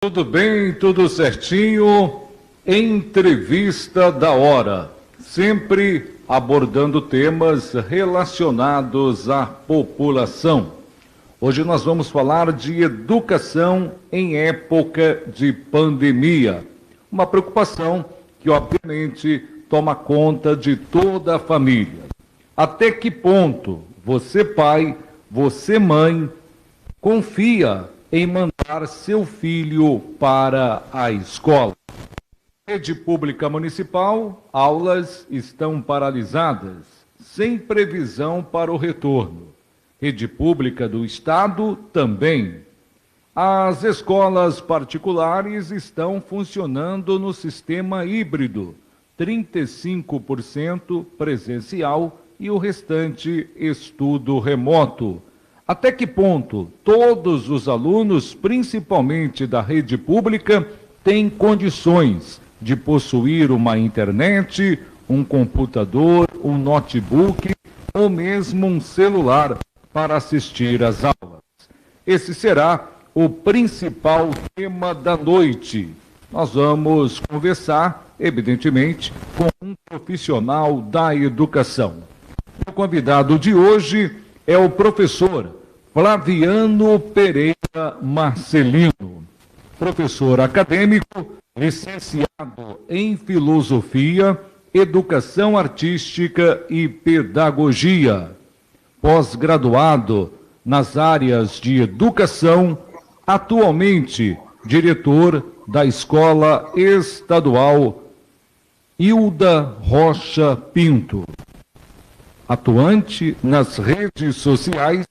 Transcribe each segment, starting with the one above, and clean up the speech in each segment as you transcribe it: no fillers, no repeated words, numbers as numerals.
Tudo bem, tudo certinho. Entrevista da hora, sempre abordando temas relacionados à população. Hoje nós vamos falar de educação em época de pandemia. Uma preocupação que, obviamente, toma conta de toda a família. Até que ponto você, pai, você, mãe, confia em mandar seu filho para a escola? Rede pública municipal, aulas estão paralisadas, sem previsão para o retorno. Rede pública do estado também. As escolas particulares estão funcionando no sistema híbrido, 35% presencial e o restante estudo remoto. Até que ponto todos os alunos, principalmente da rede pública, têm condições de possuir uma internet, um computador, um notebook ou mesmo um celular para assistir às aulas? Esse será o principal tema da noite. Nós vamos conversar, evidentemente, com um profissional da educação. O convidado de hoje é o professor Flaviano Pereira Marcelino, professor acadêmico, licenciado em Filosofia, Educação Artística e Pedagogia, pós-graduado nas áreas de educação, atualmente diretor da Escola Estadual Hilda Rocha Pinto, atuante nas redes sociais,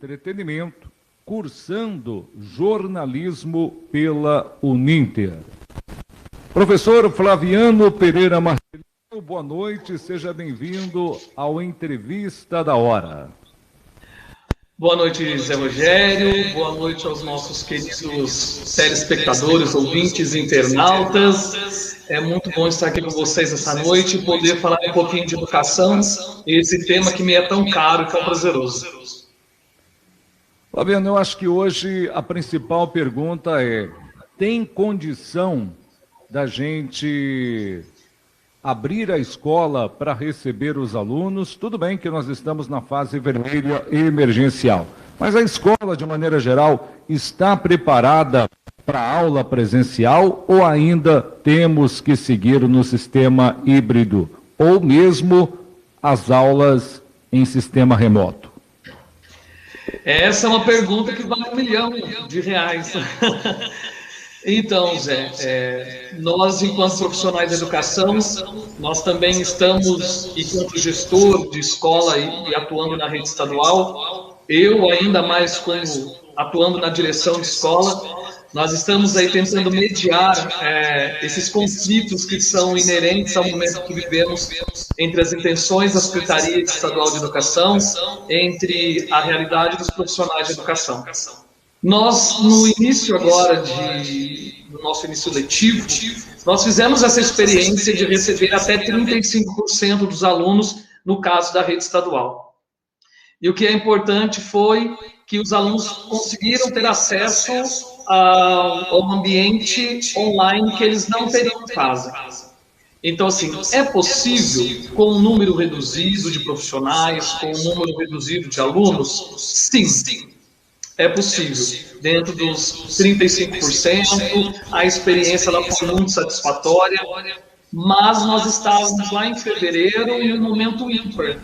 entretenimento, cursando jornalismo pela Uninter. Professor Flaviano Pereira Marcelino, boa noite, seja bem-vindo ao Entrevista da Hora. Boa noite, Zé Rogério, boa noite aos nossos queridos telespectadores, ouvintes, internautas. É muito bom estar aqui com vocês essa noite e poder falar um pouquinho de educação, esse tema que me é tão caro e tão prazeroso. Flaviano, eu acho que hoje a principal pergunta é: tem condição da gente abrir a escola para receber os alunos? Tudo bem que nós estamos na fase vermelha emergencial, mas a escola, de maneira geral, está preparada para a aula presencial ou ainda temos que seguir no sistema híbrido ou mesmo as aulas em sistema remoto? Essa é uma pergunta que vale R$1 milhão. Então, Zé, nós, enquanto profissionais da educação, nós também estamos, enquanto gestor de escola e atuando na rede estadual, eu ainda mais como atuando na direção de escola, nós estamos aí tentando mediar esses conflitos que são inerentes ao momento que vivemos entre as intenções da Secretaria Estadual de Educação, entre a realidade dos profissionais de educação. Nós, no início agora do nosso início letivo, nós fizemos essa experiência de receber até 35% dos alunos no caso da rede estadual. E o que é importante foi que os alunos conseguiram ter acesso ao ambiente online que eles não teriam em casa. Então, assim, é possível, com um número reduzido de profissionais, com um número reduzido de alunos? Sim, é possível. Dentro dos 35%, a experiência ela foi muito satisfatória, mas nós estávamos lá em fevereiro e um momento ímpar.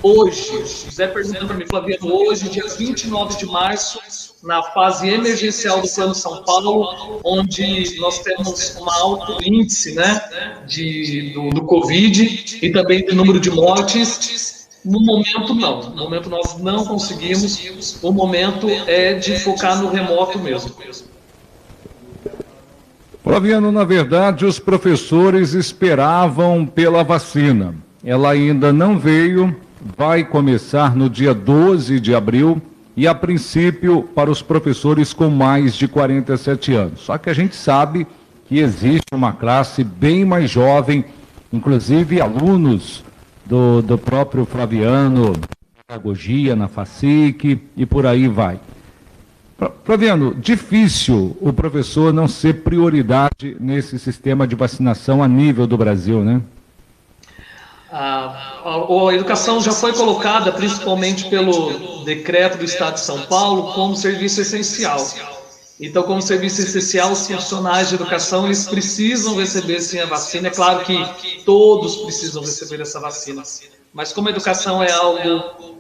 Hoje, o Zé perguntando para mim, Flaviano, hoje, dia 29 de março, na fase emergencial do Plano São Paulo, onde nós temos um alto índice, né, do Covid e também do número de mortes. No momento, não. No momento, nós não conseguimos. O momento é de focar no remoto mesmo. Flaviano, na verdade, os professores esperavam pela vacina. Ela ainda não veio, vai começar no dia 12 de abril e, a princípio, para os professores com mais de 47 anos. Só que a gente sabe que existe uma classe bem mais jovem, inclusive alunos do próprio Flaviano, pedagogia na FACIC e por aí vai. Flaviano, difícil o professor não ser prioridade nesse sistema de vacinação a nível do Brasil, né? A educação já foi colocada, principalmente pelo decreto do Estado de São Paulo, como serviço essencial. Então, como serviço essencial, os profissionais de educação, eles precisam receber sim a vacina. É claro que todos precisam receber essa vacina, mas como a educação é algo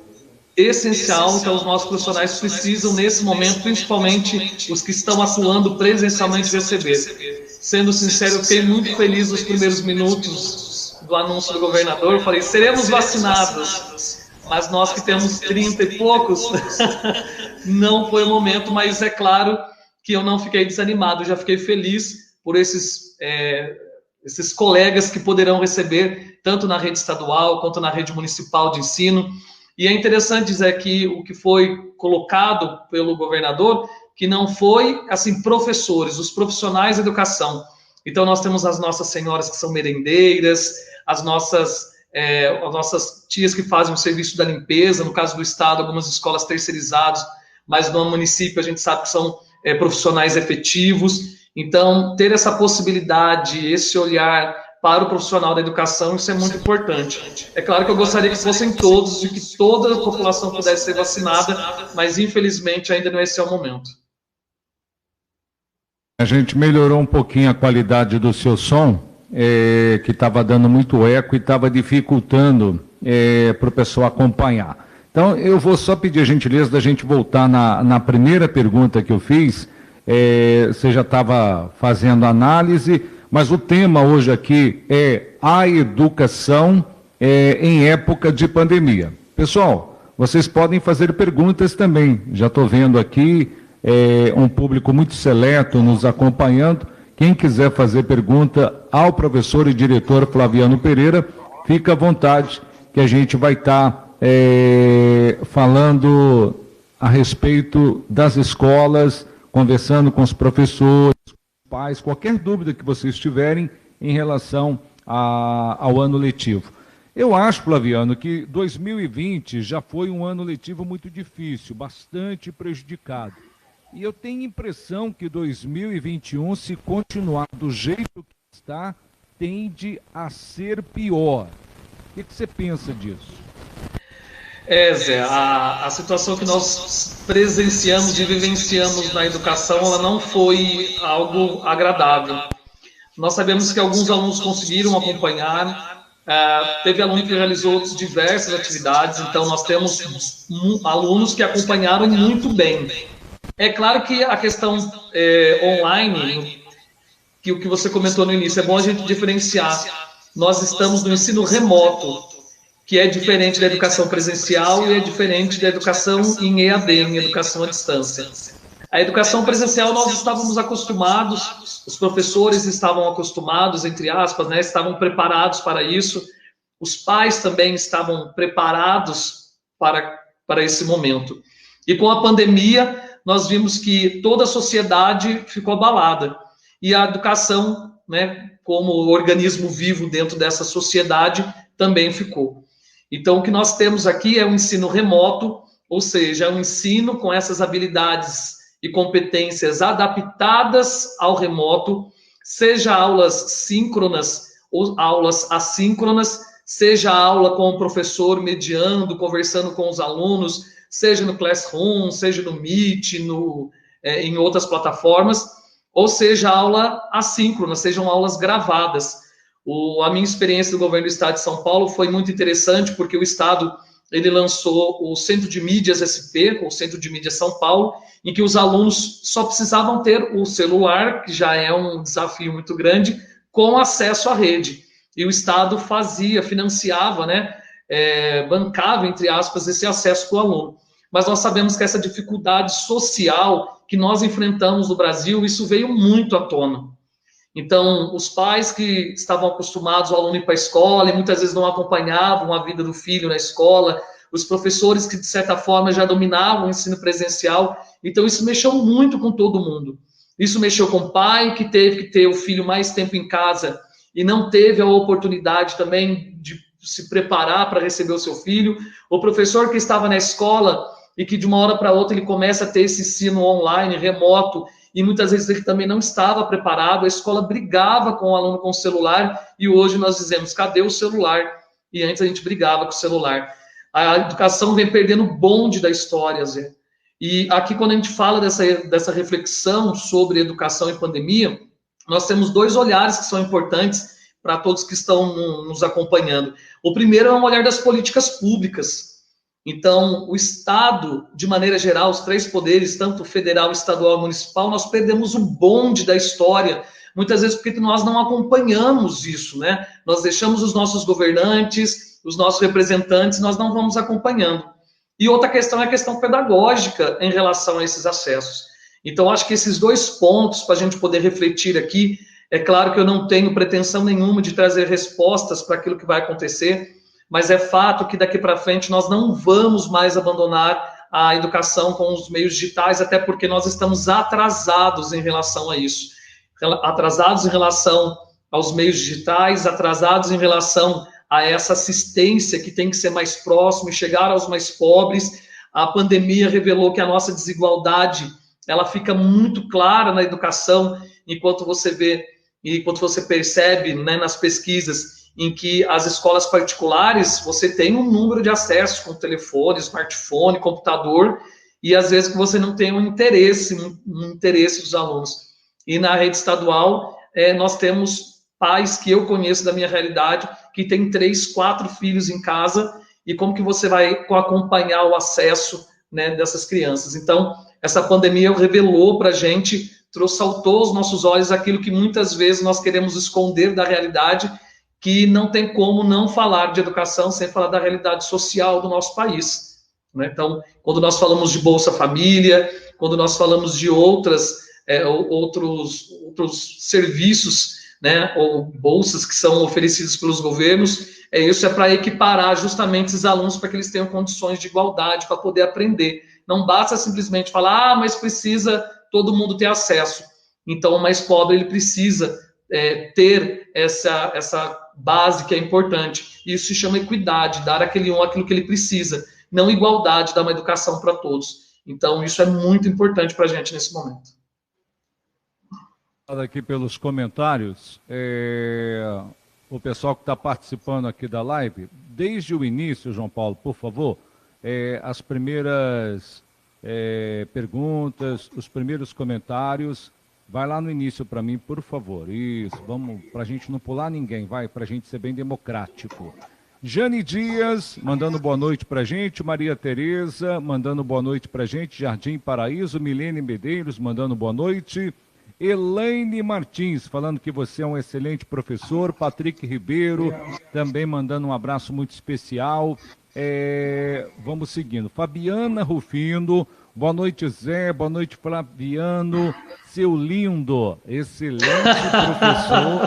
essencial, então os nossos profissionais precisam, nesse momento, principalmente os que estão atuando presencialmente, receber. Sendo sincero, eu fiquei muito feliz nos primeiros minutos do anúncio do governador. Eu falei, seremos vacinados, mas nós que temos 30 e poucos, não foi o momento, mas é claro que eu não fiquei desanimado, já fiquei feliz por esses colegas que poderão receber, tanto na rede estadual quanto na rede municipal de ensino. E é interessante dizer que o que foi colocado pelo governador, que não foi, assim, professores, os profissionais da educação. Então, nós temos as nossas senhoras que são merendeiras, as nossas tias que fazem o serviço da limpeza, no caso do Estado, algumas escolas terceirizadas, mas no município a gente sabe que são profissionais efetivos. Então, ter essa possibilidade, esse olhar para o profissional da educação, isso é muito importante. É claro que eu gostaria que fossem todos e que toda a população pudesse ser vacinada, mas infelizmente ainda não esse é o momento. A gente melhorou um pouquinho a qualidade do seu som, que estava dando muito eco e estava dificultando para o pessoal acompanhar. Então, eu vou só pedir a gentileza da gente voltar na primeira pergunta que eu fiz. Você já estava fazendo análise, mas o tema hoje aqui é a educação em época de pandemia. Pessoal, vocês podem fazer perguntas também. Já estou vendo aqui um público muito seleto nos acompanhando. Quem quiser fazer pergunta ao professor e diretor Flaviano Pereira, fica à vontade, que a gente vai estar falando a respeito das escolas, conversando com os professores, pais, qualquer dúvida que vocês tiverem em relação ao ano letivo. Eu acho, Flaviano, que 2020 já foi um ano letivo muito difícil, bastante prejudicado. E eu tenho a impressão que 2021, se continuar do jeito que está, tende a ser pior. O que você pensa disso? Zé, a situação que nós presenciamos e vivenciamos na educação, ela não foi algo agradável. Nós sabemos que alguns alunos conseguiram acompanhar, teve aluno que realizou diversas atividades, então nós temos alunos que acompanharam muito bem. É claro que a questão online, que o que você comentou no início, é bom a gente diferenciar. Nós estamos no ensino remoto, que é diferente da educação presencial e é diferente da educação em EAD, em educação à distância. A educação presencial nós estávamos acostumados, os professores estavam acostumados, entre aspas, né, estavam preparados para isso, os pais também estavam preparados para esse momento. E com a pandemia, nós vimos que toda a sociedade ficou abalada. E a educação, né, como organismo vivo dentro dessa sociedade, também ficou. Então, o que nós temos aqui é um ensino remoto, ou seja, é um ensino com essas habilidades e competências adaptadas ao remoto, seja aulas síncronas ou aulas assíncronas, seja aula com o professor mediando, conversando com os alunos, seja no Classroom, seja no Meet, em outras plataformas, ou seja aula assíncrona, sejam aulas gravadas. A minha experiência do governo do Estado de São Paulo foi muito interessante, porque o Estado ele lançou o Centro de Mídias SP, o Centro de Mídias São Paulo, em que os alunos só precisavam ter o celular, que já é um desafio muito grande, com acesso à rede. E o Estado financiava, né, bancava, entre aspas, esse acesso para o aluno. Mas nós sabemos que essa dificuldade social que nós enfrentamos no Brasil, isso veio muito à tona. Então, os pais que estavam acostumados ao aluno ir para a escola e muitas vezes não acompanhavam a vida do filho na escola, os professores que, de certa forma, já dominavam o ensino presencial. Então, isso mexeu muito com todo mundo. Isso mexeu com o pai, que teve que ter o filho mais tempo em casa e não teve a oportunidade também de se preparar para receber o seu filho. O professor que estava na escola e que de uma hora para outra ele começa a ter esse ensino online, remoto, e muitas vezes ele também não estava preparado, a escola brigava com o aluno com o celular, e hoje nós dizemos, cadê o celular? E antes a gente brigava com o celular. A educação vem perdendo o bonde da história, Zé. E aqui, quando a gente fala dessa reflexão sobre educação e pandemia, nós temos dois olhares que são importantes para todos que estão nos acompanhando. O primeiro é um olhar das políticas públicas. Então, o Estado, de maneira geral, os três poderes, tanto federal, estadual e municipal, nós perdemos o bonde da história, muitas vezes porque nós não acompanhamos isso, né? Nós deixamos os nossos governantes, os nossos representantes, nós não vamos acompanhando. E outra questão é a questão pedagógica em relação a esses acessos. Então, acho que esses dois pontos, para a gente poder refletir aqui, é claro que eu não tenho pretensão nenhuma de trazer respostas para aquilo que vai acontecer, mas é fato que daqui para frente nós não vamos mais abandonar a educação com os meios digitais, até porque nós estamos atrasados em relação a isso. Atrasados em relação aos meios digitais, atrasados em relação a essa assistência que tem que ser mais próxima e chegar aos mais pobres. A pandemia revelou que a nossa desigualdade, ela fica muito clara na educação, enquanto você vê, enquanto você percebe, né, nas pesquisas, em que as escolas particulares, você tem um número de acessos com telefone, smartphone, computador, e às vezes que você não tem um interesse dos alunos. E na rede estadual, nós temos pais que eu conheço da minha realidade, que tem 3, 4 filhos em casa, e como que você vai acompanhar o acesso, né, dessas crianças. Então, essa pandemia revelou para a gente, saltou aos nossos olhos aquilo que muitas vezes nós queremos esconder da realidade, que não tem como não falar de educação sem falar da realidade social do nosso país, né? Então, quando nós falamos de Bolsa Família, quando nós falamos de outros serviços, né, ou bolsas que são oferecidos pelos governos, isso é para equiparar justamente esses alunos para que eles tenham condições de igualdade para poder aprender. Não basta simplesmente falar, mas precisa todo mundo ter acesso. Então, o mais pobre, ele precisa ter essa base que é importante. Isso se chama equidade, dar àquele aquilo que ele precisa, não igualdade, dar uma educação para todos. Então, isso é muito importante para a gente nesse momento. Aqui pelos comentários, o pessoal que está participando aqui da live, desde o início, João Paulo, por favor, as primeiras perguntas, os primeiros comentários, vai lá no início para mim, por favor. Isso, vamos, para a gente não pular ninguém, vai, para a gente ser bem democrático. Jane Dias, mandando boa noite para a gente. Maria Tereza, mandando boa noite para a gente. Jardim Paraíso. Milene Medeiros, mandando boa noite. Elaine Martins, falando que você é um excelente professor. Patrick Ribeiro, também mandando um abraço muito especial. Vamos seguindo. Fabiana Rufino, boa noite, Zé. Boa noite, Flaviano. Seu lindo, excelente professor.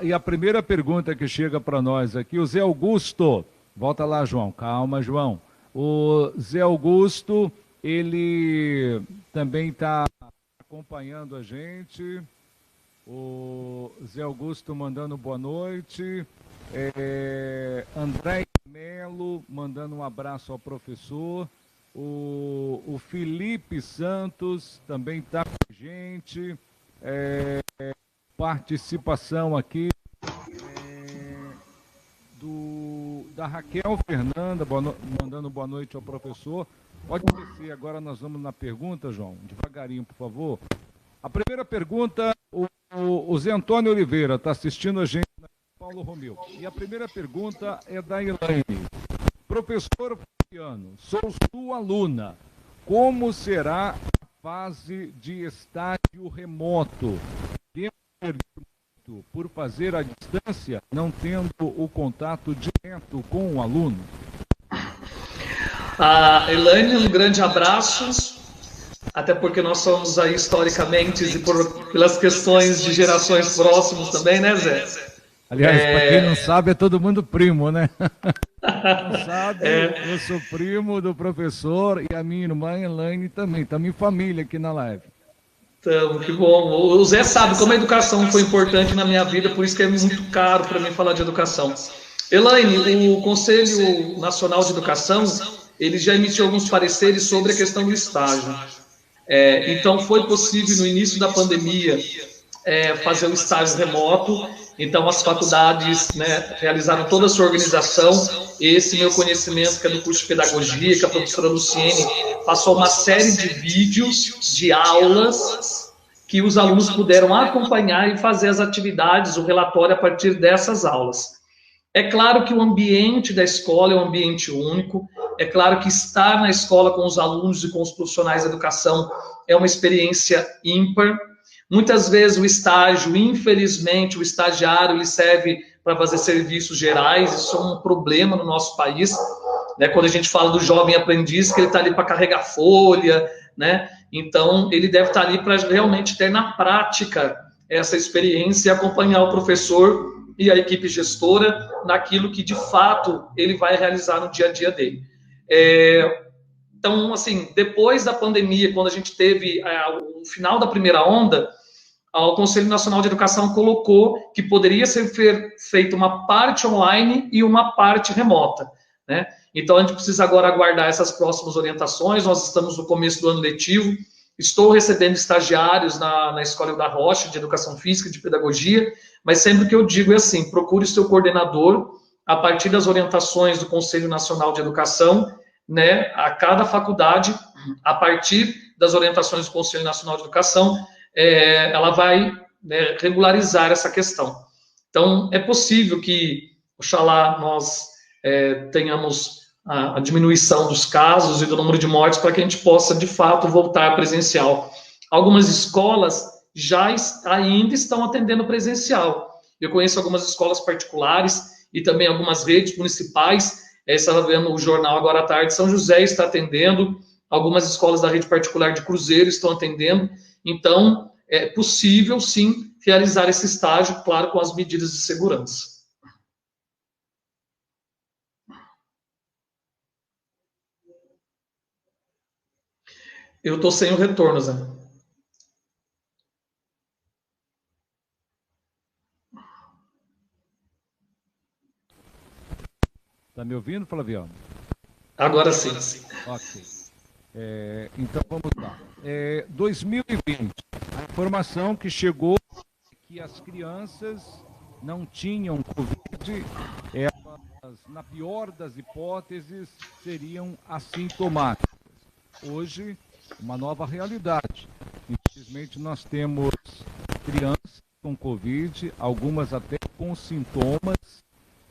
E a primeira pergunta que chega para nós aqui, o Zé Augusto. Volta lá, João. Calma, João. O Zé Augusto, ele também está acompanhando a gente. O Zé Augusto mandando boa noite. André Melo mandando um abraço ao professor. O Felipe Santos também está com a gente. Participação aqui da Raquel Fernanda, mandando boa noite ao professor. Pode descer, agora nós vamos na pergunta, João, devagarinho, por favor. A primeira pergunta, o Zé Antônio Oliveira está assistindo a gente, Paulo Romeu. E a primeira pergunta é da Elaine. Professor Fabiano, sou sua aluna. Como será a fase de estágio remoto? Por fazer à distância, não tendo o contato direto com o aluno? Elaine, um grande abraço, até porque nós somos aí historicamente e pelas questões de gerações próximas também, né, Zé? Aliás, para quem não sabe, é todo mundo primo, né? Não sabe, eu sou primo do professor e a minha irmã Elaine também, estamos em família aqui na live. Então, que bom. O Zé sabe como a educação foi importante na minha vida, por isso que é muito caro para mim falar de educação. Elaine, o Conselho Nacional de Educação, ele já emitiu alguns pareceres sobre a questão do estágio. Então, foi possível, no início da pandemia, fazer o estágio remoto. Então, as faculdades, né, realizaram toda a sua organização. Esse meu conhecimento, que é do curso de pedagogia, que a professora Luciene passou uma série de vídeos, de aulas, que os alunos puderam acompanhar e fazer as atividades, o relatório a partir dessas aulas. É claro que o ambiente da escola é um ambiente único, é claro que estar na escola com os alunos e com os profissionais da educação é uma experiência ímpar. Muitas vezes o estágio, infelizmente, o estagiário, ele serve para fazer serviços gerais, isso é um problema no nosso país, né? Quando a gente fala do jovem aprendiz, que ele está ali para carregar folha, né? Então, ele deve estar ali para realmente ter na prática essa experiência e acompanhar o professor e a equipe gestora naquilo que, de fato, ele vai realizar no dia a dia dele. Então, assim, depois da pandemia, quando a gente teve o final da primeira onda, o Conselho Nacional de Educação colocou que poderia ser feita uma parte online e uma parte remota, né? Então, a gente precisa agora aguardar essas próximas orientações. Nós estamos no começo do ano letivo, estou recebendo estagiários na Escola da Rocha, de Educação Física e de Pedagogia, mas sempre que eu digo é assim, procure o seu coordenador, a partir das orientações do Conselho Nacional de Educação, né, a cada faculdade, a partir das orientações do Conselho Nacional de Educação, ela vai, né, regularizar essa questão. Então, é possível que, oxalá, nós tenhamos a diminuição dos casos e do número de mortes para que a gente possa, de fato, voltar presencial. Algumas escolas ainda estão atendendo presencial. Eu conheço algumas escolas particulares e também algumas redes municipais. Estava vendo o jornal agora à tarde, São José está atendendo, algumas escolas da rede particular de Cruzeiro estão atendendo. Então, é possível, sim, realizar esse estágio, claro, com as medidas de segurança. Eu estou sem o retorno, Zé. Está me ouvindo, Flaviano? Agora sim. Ok. Então, vamos lá. 2020, a informação que chegou é que as crianças não tinham Covid, elas, na pior das hipóteses, seriam assintomáticas. Hoje, uma nova realidade. Infelizmente, nós temos crianças com Covid, algumas até com sintomas,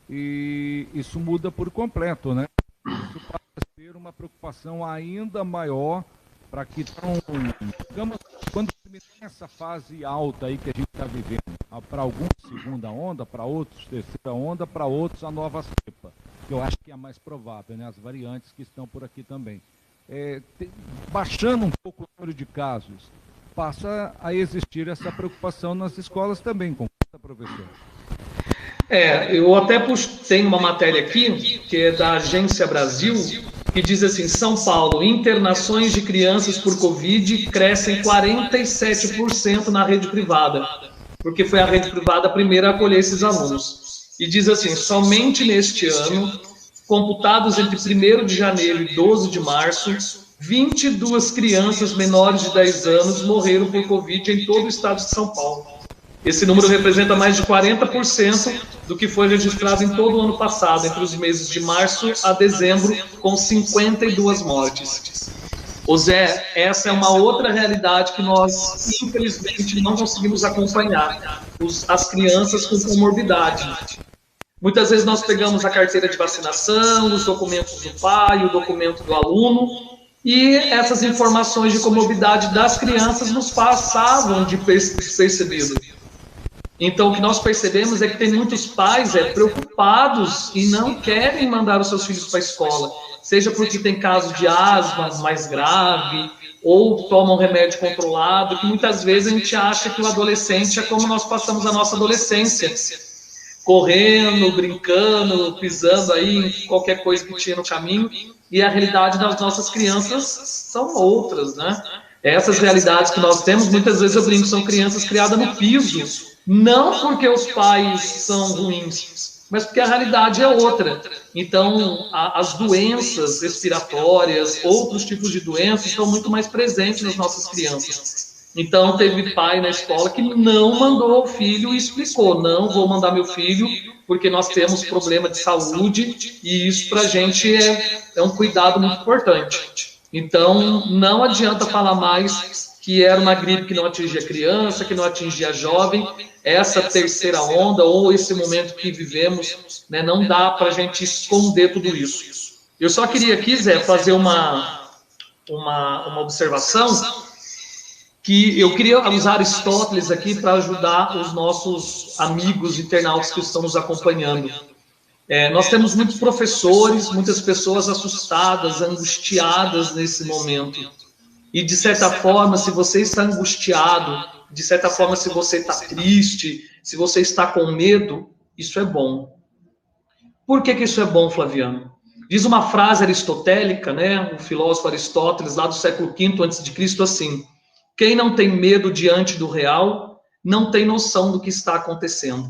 e isso muda por completo, né? Isso passa a ser uma preocupação ainda maior para que, digamos, quando terminar essa fase alta aí que a gente está vivendo, para alguns segunda onda, para outros terceira onda, para outros a nova cepa, que eu acho que é a mais provável, né? As variantes que estão por aqui também. Baixando um pouco o número de casos, passa a existir essa preocupação nas escolas também, concorda, professor? Eu até tenho uma matéria aqui, que é da Agência Brasil, que diz assim: São Paulo, internações de crianças por Covid crescem 47% na rede privada, porque foi a rede privada a primeira a acolher esses alunos. E diz assim: somente neste ano, computados entre 1º de janeiro e 12 de março, 22 crianças menores de 10 anos morreram por Covid em todo o estado de São Paulo. Esse número representa mais de 40% do que foi registrado em todo o ano passado, entre os meses de março a dezembro, com 52 mortes. Ô Zé, essa é uma outra realidade que nós, infelizmente, não conseguimos acompanhar. As crianças com comorbidade. Muitas vezes nós pegamos a carteira de vacinação, os documentos do pai, o documento do aluno, e essas informações de comorbidade das crianças nos passavam de despercebido. Então, o que nós percebemos é que tem muitos pais preocupados e não querem mandar os seus filhos para a escola, seja porque tem caso de asma mais grave, ou tomam remédio controlado, que muitas vezes a gente acha que o adolescente é como nós passamos a nossa adolescência, correndo, brincando, pisando aí em qualquer coisa que tinha no caminho, e a realidade das nossas crianças são outras, né? Essas realidades que nós temos, muitas vezes eu brinco, são crianças criadas no piso, não porque os pais são ruins, mas porque a realidade é outra. Então, as doenças respiratórias, outros tipos de doenças estão muito mais presentes nas nossas crianças. Então, teve pai na escola que não mandou o filho e explicou: não vou mandar meu filho porque nós temos problema de saúde e isso para a gente é um cuidado muito importante. Então, não adianta falar mais que era uma gripe que não atingia criança, que não atingia jovem. Essa terceira onda ou esse momento que vivemos, né, não dá para a gente esconder tudo isso. Eu só queria aqui, Zé, fazer uma observação, que eu queria usar Aristóteles aqui para ajudar os nossos amigos internautas que estão nos acompanhando. Nós temos muitos professores, muitas pessoas assustadas, angustiadas nesse momento. E, de certa forma, se você está angustiado, de certa forma, se você está triste, se você está com medo, isso é bom. Por que isso é bom, Flaviano? Diz uma frase aristotélica, né, o filósofo Aristóteles, lá do século V a.C., assim: quem não tem medo diante do real, não tem noção do que está acontecendo.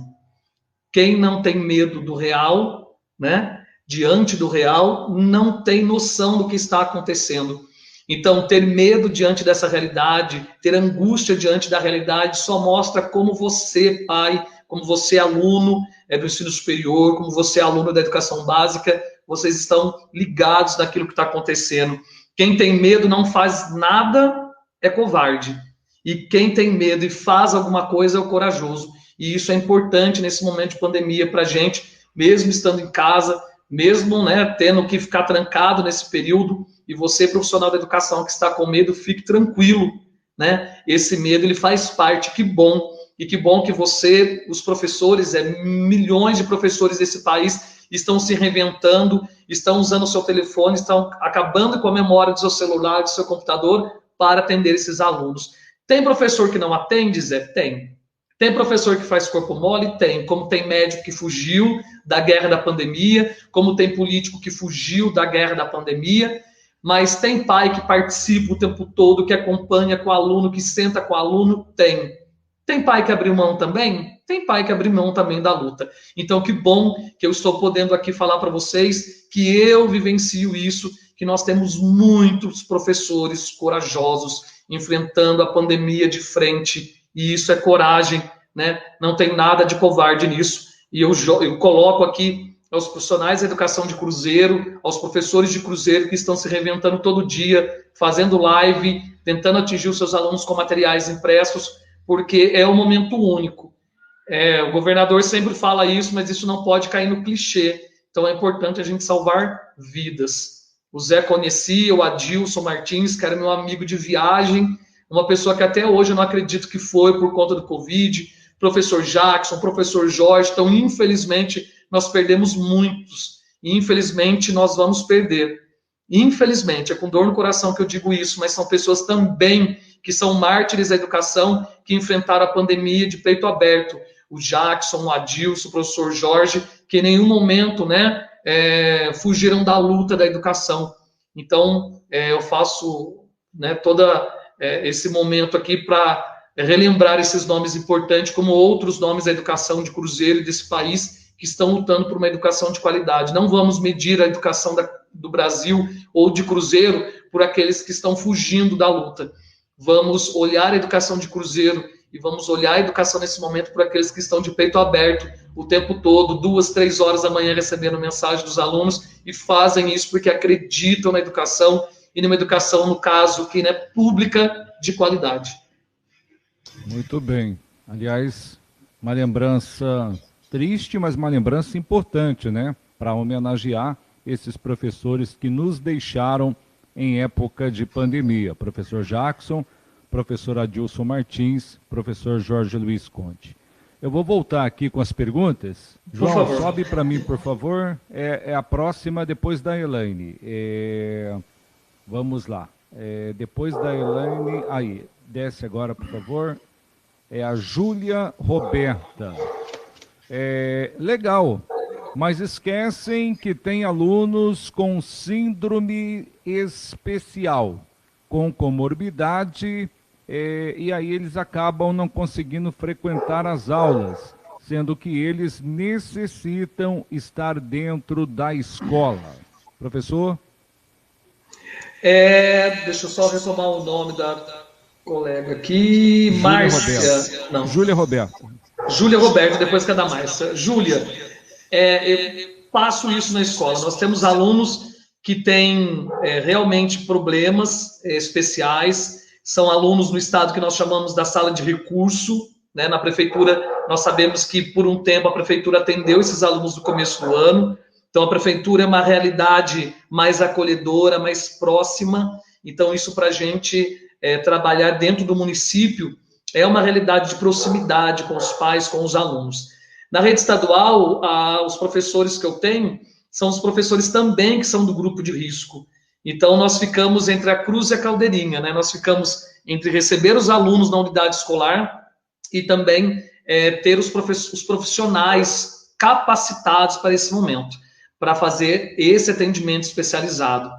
Quem não tem medo do real, né, diante do real, não tem noção do que está acontecendo. Então, ter medo diante dessa realidade, ter angústia diante da realidade, só mostra como você, pai, como você, aluno do ensino superior, como você, aluno da educação básica, vocês estão ligados naquilo que está acontecendo. Quem tem medo não faz nada é covarde. E quem tem medo e faz alguma coisa é o corajoso. E isso é importante nesse momento de pandemia para a gente, mesmo estando em casa, mesmo, né, tendo que ficar trancado nesse período. E você, profissional da educação que está com medo, fique tranquilo, né? Esse medo, ele faz parte, que bom. E que bom que você, os professores, milhões de professores desse país estão se reinventando, estão usando o seu telefone, estão acabando com a memória do seu celular, do seu computador, para atender esses alunos. Tem professor que não atende, Zé? Tem. Tem professor que faz corpo mole? Tem. Como tem médico que fugiu da guerra da pandemia, como tem político que fugiu da guerra da pandemia, mas tem pai que participa o tempo todo, que acompanha com o aluno, que senta com o aluno? Tem. Tem pai que abriu mão também? Tem pai que abriu mão também da luta. Então, que bom que eu estou podendo aqui falar para vocês que eu vivencio isso, que nós temos muitos professores corajosos enfrentando a pandemia de frente, e isso é coragem, né? Não tem nada de covarde nisso. E eu coloco aqui aos profissionais da educação de Cruzeiro, aos professores de Cruzeiro que estão se reinventando todo dia, fazendo live, tentando atingir os seus alunos com materiais impressos, porque é um momento único. O governador sempre fala isso, mas isso não pode cair no clichê. Então é importante a gente salvar vidas. O Zé conhecia, o Adilson Martins, que era meu amigo de viagem, uma pessoa que até hoje eu não acredito que foi por conta do Covid, professor Jackson, professor Jorge. Então, infelizmente, nós perdemos muitos. E, infelizmente, nós vamos perder. Infelizmente, é com dor no coração que eu digo isso, mas são pessoas também que são mártires da educação, que enfrentaram a pandemia de peito aberto. O Jackson, o Adilson, o professor Jorge, que em nenhum momento, né, fugiram da luta da educação. Então, eu faço, né, esse momento aqui para relembrar esses nomes importantes, como outros nomes da educação de Cruzeiro e desse país, que estão lutando por uma educação de qualidade. Não vamos medir a educação do Brasil ou de Cruzeiro por aqueles que estão fugindo da luta. Vamos olhar a educação de Cruzeiro e vamos olhar a educação nesse momento por aqueles que estão de peito aberto o tempo todo, 2, 3 horas da manhã recebendo mensagem dos alunos, e fazem isso porque acreditam na educação, e numa educação, no caso, que é pública, de qualidade. Muito bem. Aliás, uma lembrança triste, mas uma lembrança importante, né? Para homenagear esses professores que nos deixaram em época de pandemia. Professor Jackson, professor Adilson Martins, professor Jorge Luiz Conte. Eu vou voltar aqui com as perguntas. João, sobe para mim, por favor. É a próxima, depois da Elaine. Vamos lá. Depois da Elaine... Aí, desce agora, por favor. É a Júlia Roberta. Legal, mas esquecem que tem alunos com síndrome especial, com comorbidade, e aí eles acabam não conseguindo frequentar as aulas. sendo que eles necessitam estar dentro da escola. Professor? Deixa eu só retomar o nome da colega aqui. Márcia. Não. Júlia Roberto. Júlia Roberto, depois que é da Márcia. Júlia, eu passo isso na escola. Nós temos alunos que têm realmente problemas especiais. São alunos no estado que nós chamamos da sala de recurso, né? Na prefeitura, nós sabemos que por um tempo a prefeitura atendeu esses alunos no começo do ano. Então, a prefeitura é uma realidade mais acolhedora, mais próxima. Então, isso para a gente trabalhar dentro do município é uma realidade de proximidade com os pais, com os alunos. Na rede estadual, os professores que eu tenho são os professores também que são do grupo de risco. Então, nós ficamos entre a cruz e a caldeirinha, né? Nós ficamos entre receber os alunos na unidade escolar e também ter os profissionais capacitados para esse momento, para fazer esse atendimento especializado.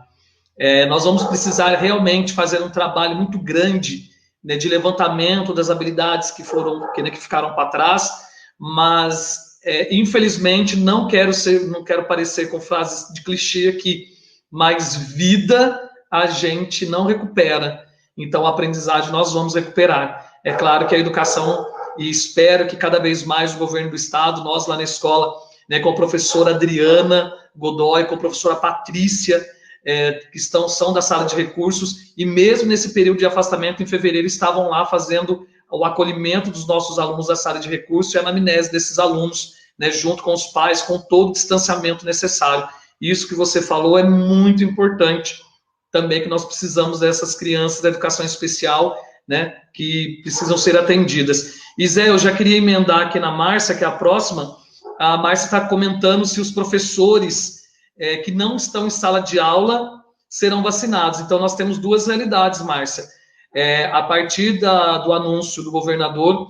Nós vamos precisar realmente fazer um trabalho muito grande, né, de levantamento das habilidades que ficaram para trás, mas infelizmente não quero parecer com frases de clichê aqui, mas vida a gente não recupera. Então, a aprendizagem nós vamos recuperar. É claro que a educação, e espero que cada vez mais o governo do estado, nós lá na escola, né, com a professora Adriana Godoy, com a professora Patrícia, que são da sala de recursos, e mesmo nesse período de afastamento, em fevereiro, estavam lá fazendo o acolhimento dos nossos alunos da sala de recursos e a anamnese desses alunos, né, junto com os pais, com todo o distanciamento necessário. Isso que você falou é muito importante também, que nós precisamos dessas crianças da educação especial, né, que precisam ser atendidas. E Zé, eu já queria emendar aqui na Márcia, que é a próxima. A Márcia está comentando se os professores que não estão em sala de aula serão vacinados. Então, nós temos duas realidades, Márcia. A partir do anúncio do governador,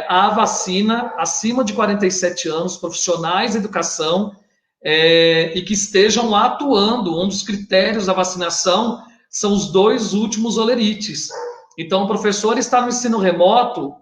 a vacina acima de 47 anos, profissionais de educação, e que estejam atuando. Um dos critérios da vacinação são os 2 últimos olerites. Então, o professor está no ensino remoto,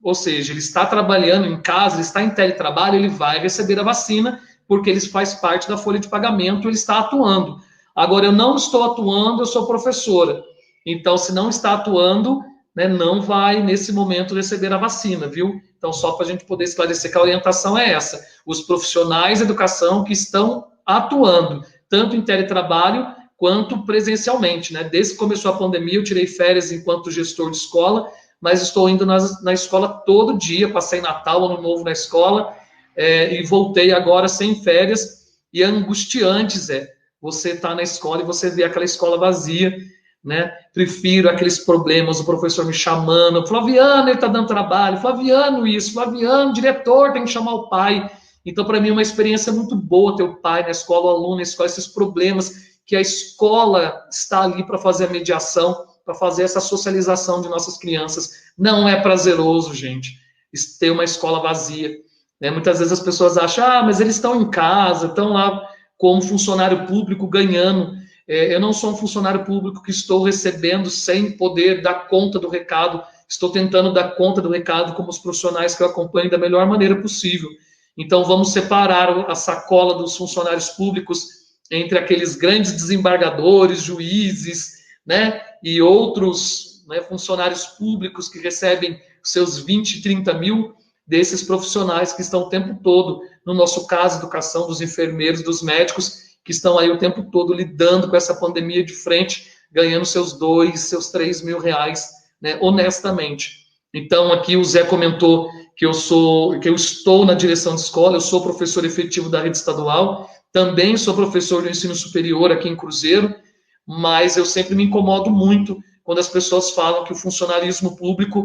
ou seja, ele está trabalhando em casa, ele está em teletrabalho, ele vai receber a vacina, porque ele faz parte da folha de pagamento, ele está atuando. Agora, eu não estou atuando, eu sou professora. Então, se não está atuando, né, não vai, nesse momento, receber a vacina, viu? Então, só para a gente poder esclarecer que a orientação é essa. Os profissionais de educação que estão atuando, tanto em teletrabalho quanto presencialmente, né? Desde que começou a pandemia, eu tirei férias enquanto gestor de escola, mas estou indo na escola todo dia, passei Natal, Ano Novo na escola, e voltei agora sem férias, e é angustiante, Zé, você tá na escola e você vê aquela escola vazia, né? Prefiro aqueles problemas, o professor me chamando, Flaviano, ele tá dando trabalho, Flaviano isso, Flaviano, diretor, tem que chamar o pai. Então, para mim, é uma experiência muito boa ter o pai na escola, o aluno na escola, esses problemas que a escola está ali para fazer a mediação, para fazer essa socialização de nossas crianças. Não é prazeroso, gente, ter uma escola vazia. Né? Muitas vezes as pessoas acham, mas eles estão em casa, estão lá como funcionário público ganhando. Eu não sou um funcionário público que estou recebendo sem poder dar conta do recado. Estou tentando dar conta do recado como os profissionais que eu acompanho da melhor maneira possível. Então, vamos separar a sacola dos funcionários públicos entre aqueles grandes desembargadores, juízes, né, e outros, né, funcionários públicos que recebem seus 20, 30 mil, desses profissionais que estão o tempo todo, no nosso caso, educação, dos enfermeiros, dos médicos, que estão aí o tempo todo lidando com essa pandemia de frente, ganhando seus 2, seus 3 mil reais, né, honestamente. Então, aqui o Zé comentou que eu estou na direção de escola, eu sou professor efetivo da rede estadual, também sou professor do ensino superior aqui em Cruzeiro, mas eu sempre me incomodo muito quando as pessoas falam que o funcionalismo público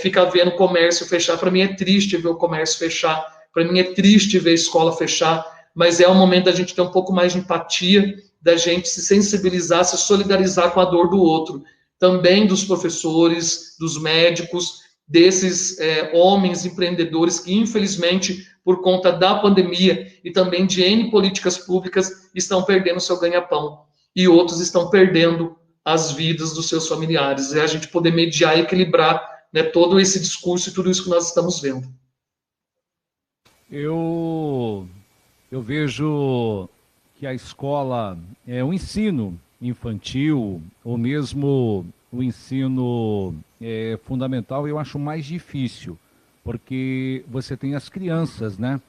fica vendo o comércio fechar. Para mim é triste ver o comércio fechar, para mim é triste ver a escola fechar, mas é o momento da gente ter um pouco mais de empatia, da gente se sensibilizar, se solidarizar com a dor do outro, também dos professores, dos médicos, desses homens empreendedores que, infelizmente, por conta da pandemia e também de N políticas públicas, estão perdendo seu ganha-pão. E outros estão perdendo as vidas dos seus familiares. É a gente poder mediar e equilibrar, né, todo esse discurso e tudo isso que nós estamos vendo. Eu, eu vejo que a escola, o ensino infantil, ou mesmo o ensino fundamental, eu acho mais difícil, porque você tem as crianças, né?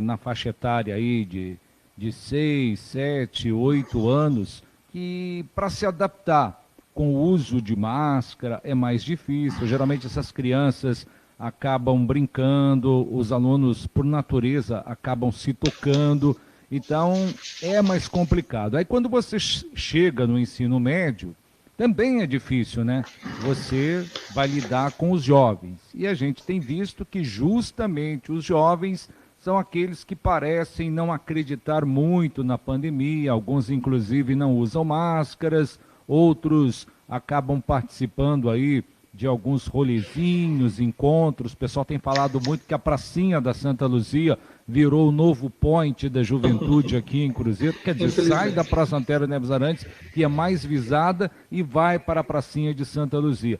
Na faixa etária aí de 6, 7, 8 anos, que para se adaptar com o uso de máscara é mais difícil. Geralmente essas crianças acabam brincando, os alunos, por natureza, acabam se tocando, então é mais complicado. Aí quando você chega no ensino médio, também é difícil, né? Você vai lidar com os jovens. E a gente tem visto que justamente os jovens são aqueles que parecem não acreditar muito na pandemia, alguns inclusive não usam máscaras, outros acabam participando aí de alguns rolezinhos, encontros. O pessoal tem falado muito que a pracinha da Santa Luzia virou o novo point da juventude aqui em Cruzeiro. Quer dizer, sai da Praça Antero Neves Arantes, que é mais visada, e vai para a pracinha de Santa Luzia.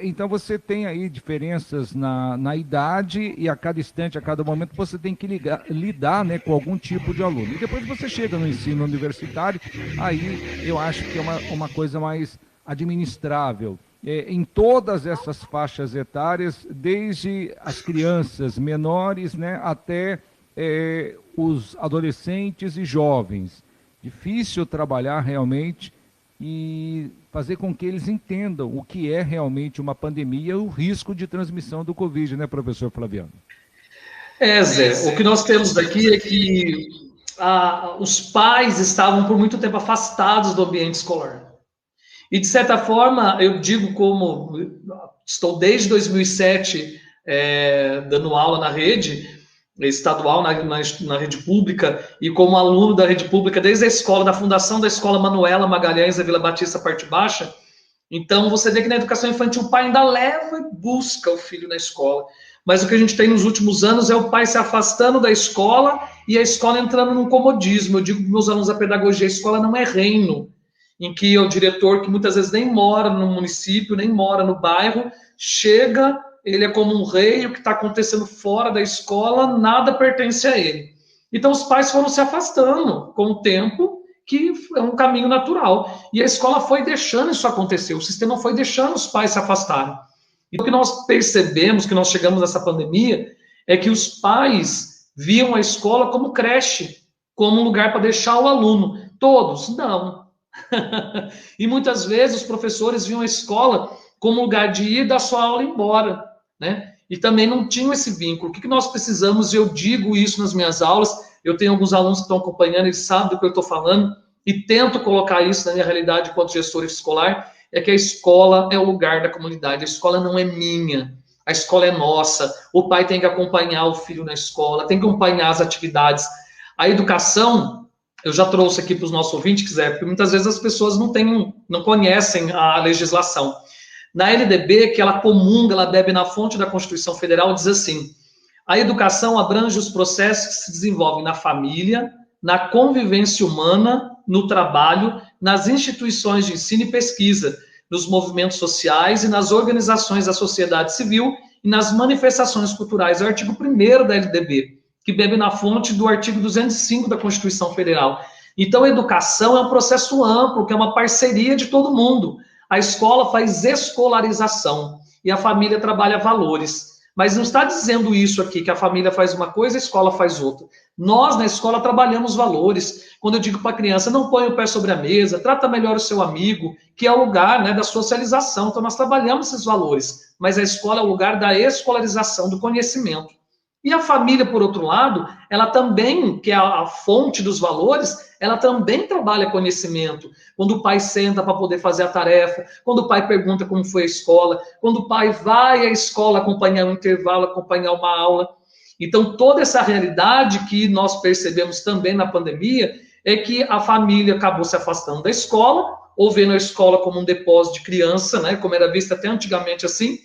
Então você tem aí diferenças na idade, e a cada instante, a cada momento, você tem que lidar, né, com algum tipo de aluno. E depois você chega no ensino universitário, aí eu acho que é uma coisa mais administrável. Em todas essas faixas etárias, desde as crianças menores, né, até os adolescentes e jovens. Difícil trabalhar realmente e fazer com que eles entendam o que é realmente uma pandemia e o risco de transmissão do Covid, né, professor Flaviano? Zé, o que nós temos daqui é que os pais estavam por muito tempo afastados do ambiente escolar. E, de certa forma, eu digo como estou desde 2007 dando aula na rede estadual, na rede pública, e como aluno da rede pública, desde a escola, da fundação da Escola Manuela Magalhães, da Vila Batista, parte baixa. Então, você vê que na educação infantil o pai ainda leva e busca o filho na escola. Mas o que a gente tem nos últimos anos é o pai se afastando da escola e a escola entrando num comodismo. Eu digo para meus alunos da pedagogia, a escola não é reino, em que o diretor, que muitas vezes nem mora no município, nem mora no bairro, chega, ele é como um rei, o que está acontecendo fora da escola, nada pertence a ele. Então os pais foram se afastando com o tempo, que é um caminho natural. E a escola foi deixando isso acontecer, o sistema foi deixando os pais se afastarem. E o que nós percebemos, que nós chegamos nessa pandemia, é que os pais viam a escola como creche, como um lugar para deixar o aluno. Todos? Não. E muitas vezes os professores viam a escola como lugar de ir dar sua aula e ir embora, né? E também não tinham esse vínculo. O que nós precisamos, e eu digo isso nas minhas aulas, eu tenho alguns alunos que estão acompanhando, eles sabem do que eu estou falando, e tento colocar isso na minha realidade enquanto gestor escolar, é que a escola é o lugar da comunidade, a escola não é minha, a escola é nossa, o pai tem que acompanhar o filho na escola, tem que acompanhar as atividades. A educação, eu já trouxe aqui para os nossos ouvintes, quiser, porque muitas vezes as pessoas não conhecem a legislação. Na LDB, que ela comunga, ela bebe na fonte da Constituição Federal, diz assim: a educação abrange os processos que se desenvolvem na família, na convivência humana, no trabalho, nas instituições de ensino e pesquisa, nos movimentos sociais e nas organizações da sociedade civil e nas manifestações culturais. É o artigo 1º da LDB, que bebe na fonte do artigo 205 da Constituição Federal. Então, a educação é um processo amplo, que é uma parceria de todo mundo. A escola faz escolarização e a família trabalha valores. Mas não está dizendo isso aqui, que a família faz uma coisa, a escola faz outra. Nós, na escola, trabalhamos valores. Quando eu digo para a criança, não põe o pé sobre a mesa, trata melhor o seu amigo, que é o lugar, né, da socialização. Então, nós trabalhamos esses valores. Mas a escola é o lugar da escolarização, do conhecimento. E a família, por outro lado, ela também, que é a fonte dos valores, ela também trabalha conhecimento. Quando o pai senta para poder fazer a tarefa, quando o pai pergunta como foi a escola, quando o pai vai à escola acompanhar um intervalo, acompanhar uma aula. Então, toda essa realidade que nós percebemos também na pandemia é que a família acabou se afastando da escola, ou vendo a escola como um depósito de criança, né, como era visto até antigamente assim,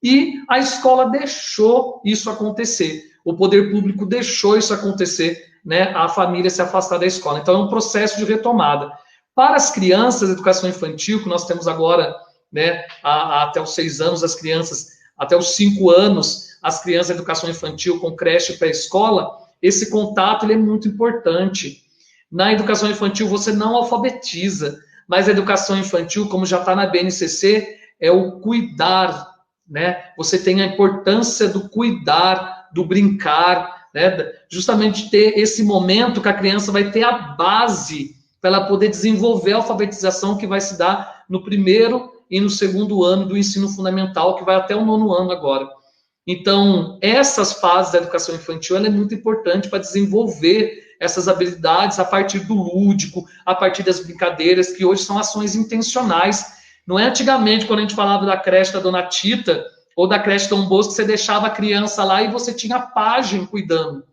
e a escola deixou isso acontecer. O poder público deixou isso acontecer, né? A família se afastar da escola. Então, é um processo de retomada. Para as crianças, a educação infantil, que nós temos agora, né, até os 6 anos, as crianças, até os 5 anos, as crianças da educação infantil com creche e pré-escola, esse contato ele é muito importante. Na educação infantil você não alfabetiza, mas a educação infantil, como já está na BNCC, é o cuidar, né? Você tem a importância do cuidar, do brincar, né? Justamente ter esse momento que a criança vai ter a base para ela poder desenvolver a alfabetização que vai se dar no primeiro e no segundo ano do ensino fundamental, que vai até o 9º ano agora. Então, essas fases da educação infantil, ela é muito importante para desenvolver essas habilidades a partir do lúdico, a partir das brincadeiras, que hoje são ações intencionais. Não é antigamente, quando a gente falava da creche da Dona Tita, ou da creche Dom Bosco, você deixava a criança lá e você tinha pajem cuidando.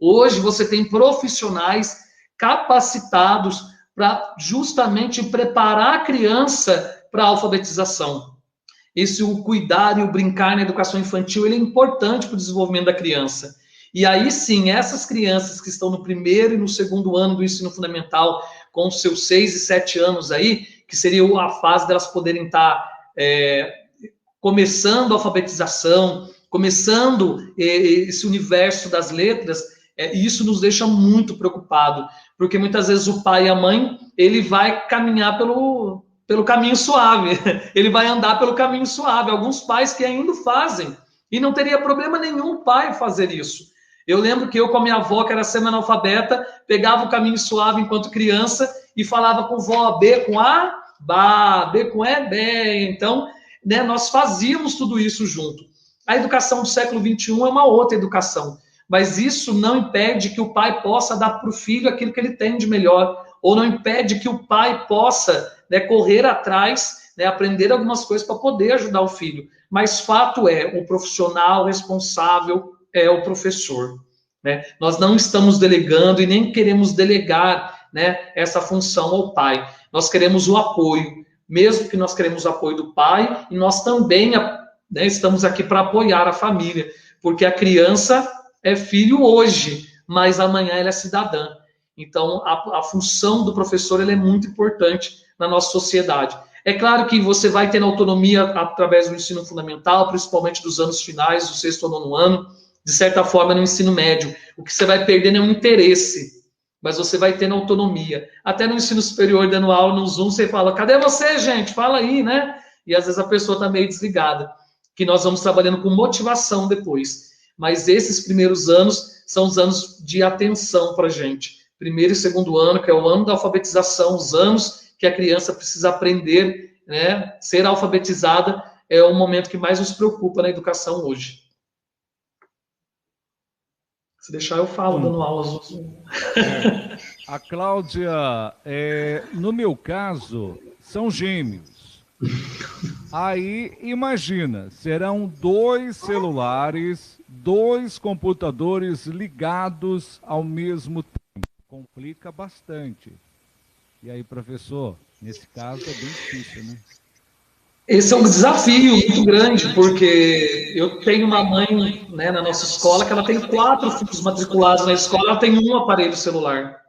Hoje, você tem profissionais capacitados para justamente preparar a criança para a alfabetização. O cuidar e o brincar na educação infantil, ele é importante para o desenvolvimento da criança. E aí sim, essas crianças que estão no primeiro e no segundo ano do ensino fundamental, com os seus 6 e 7 anos aí, que seria a fase delas poderem estar começando a alfabetização, começando esse universo das letras, isso nos deixa muito preocupado, porque muitas vezes o pai e a mãe, ele vai caminhar pelo caminho suave, ele vai andar pelo caminho suave. Alguns pais que ainda fazem, e não teria problema nenhum o pai fazer isso. Eu lembro que eu, com a minha avó, que era semi-analfabeta, pegava o caminho suave enquanto criança e falava com vó, B com A, Bá, B com E, Bé. Então, né, nós fazíamos tudo isso junto. A educação do século XXI é uma outra educação, mas isso não impede que o pai possa dar para o filho aquilo que ele tem de melhor, ou não impede que o pai possa, né, correr atrás, né, aprender algumas coisas para poder ajudar o filho. Mas fato é, o profissional responsável é o professor, né? Nós não estamos delegando e nem queremos delegar, né, essa função ao pai. Nós queremos o apoio, mesmo que nós queremos o apoio do pai, e nós também, né, estamos aqui para apoiar a família, porque a criança é filho hoje, mas amanhã ela é cidadã. Então, a função do professor ela é muito importante na nossa sociedade. É claro que você vai ter autonomia através do ensino fundamental, principalmente dos anos finais, do 6º ao 9º ano, de certa forma no ensino médio. O que você vai perder é um interesse, mas você vai ter autonomia. Até no ensino superior, dando aula no Zoom, você fala, cadê você, gente? Fala aí, né? E às vezes a pessoa está meio desligada, que nós vamos trabalhando com motivação depois. Mas esses primeiros anos são os anos de atenção para a gente. Primeiro e segundo ano, que é o ano da alfabetização, os anos que a criança precisa aprender, né, ser alfabetizada, é o momento que mais nos preocupa na educação hoje. Se deixar, eu falo dando aulas. A Cláudia, no meu caso, são gêmeos. Aí, imagina, serão 2 celulares, 2 computadores ligados ao mesmo tempo. Complica bastante. E aí, professor, nesse caso é bem difícil, né? Esse é um desafio muito grande, porque eu tenho uma mãe, né, na nossa escola que ela tem 4 filhos matriculados na escola, ela tem um aparelho celular.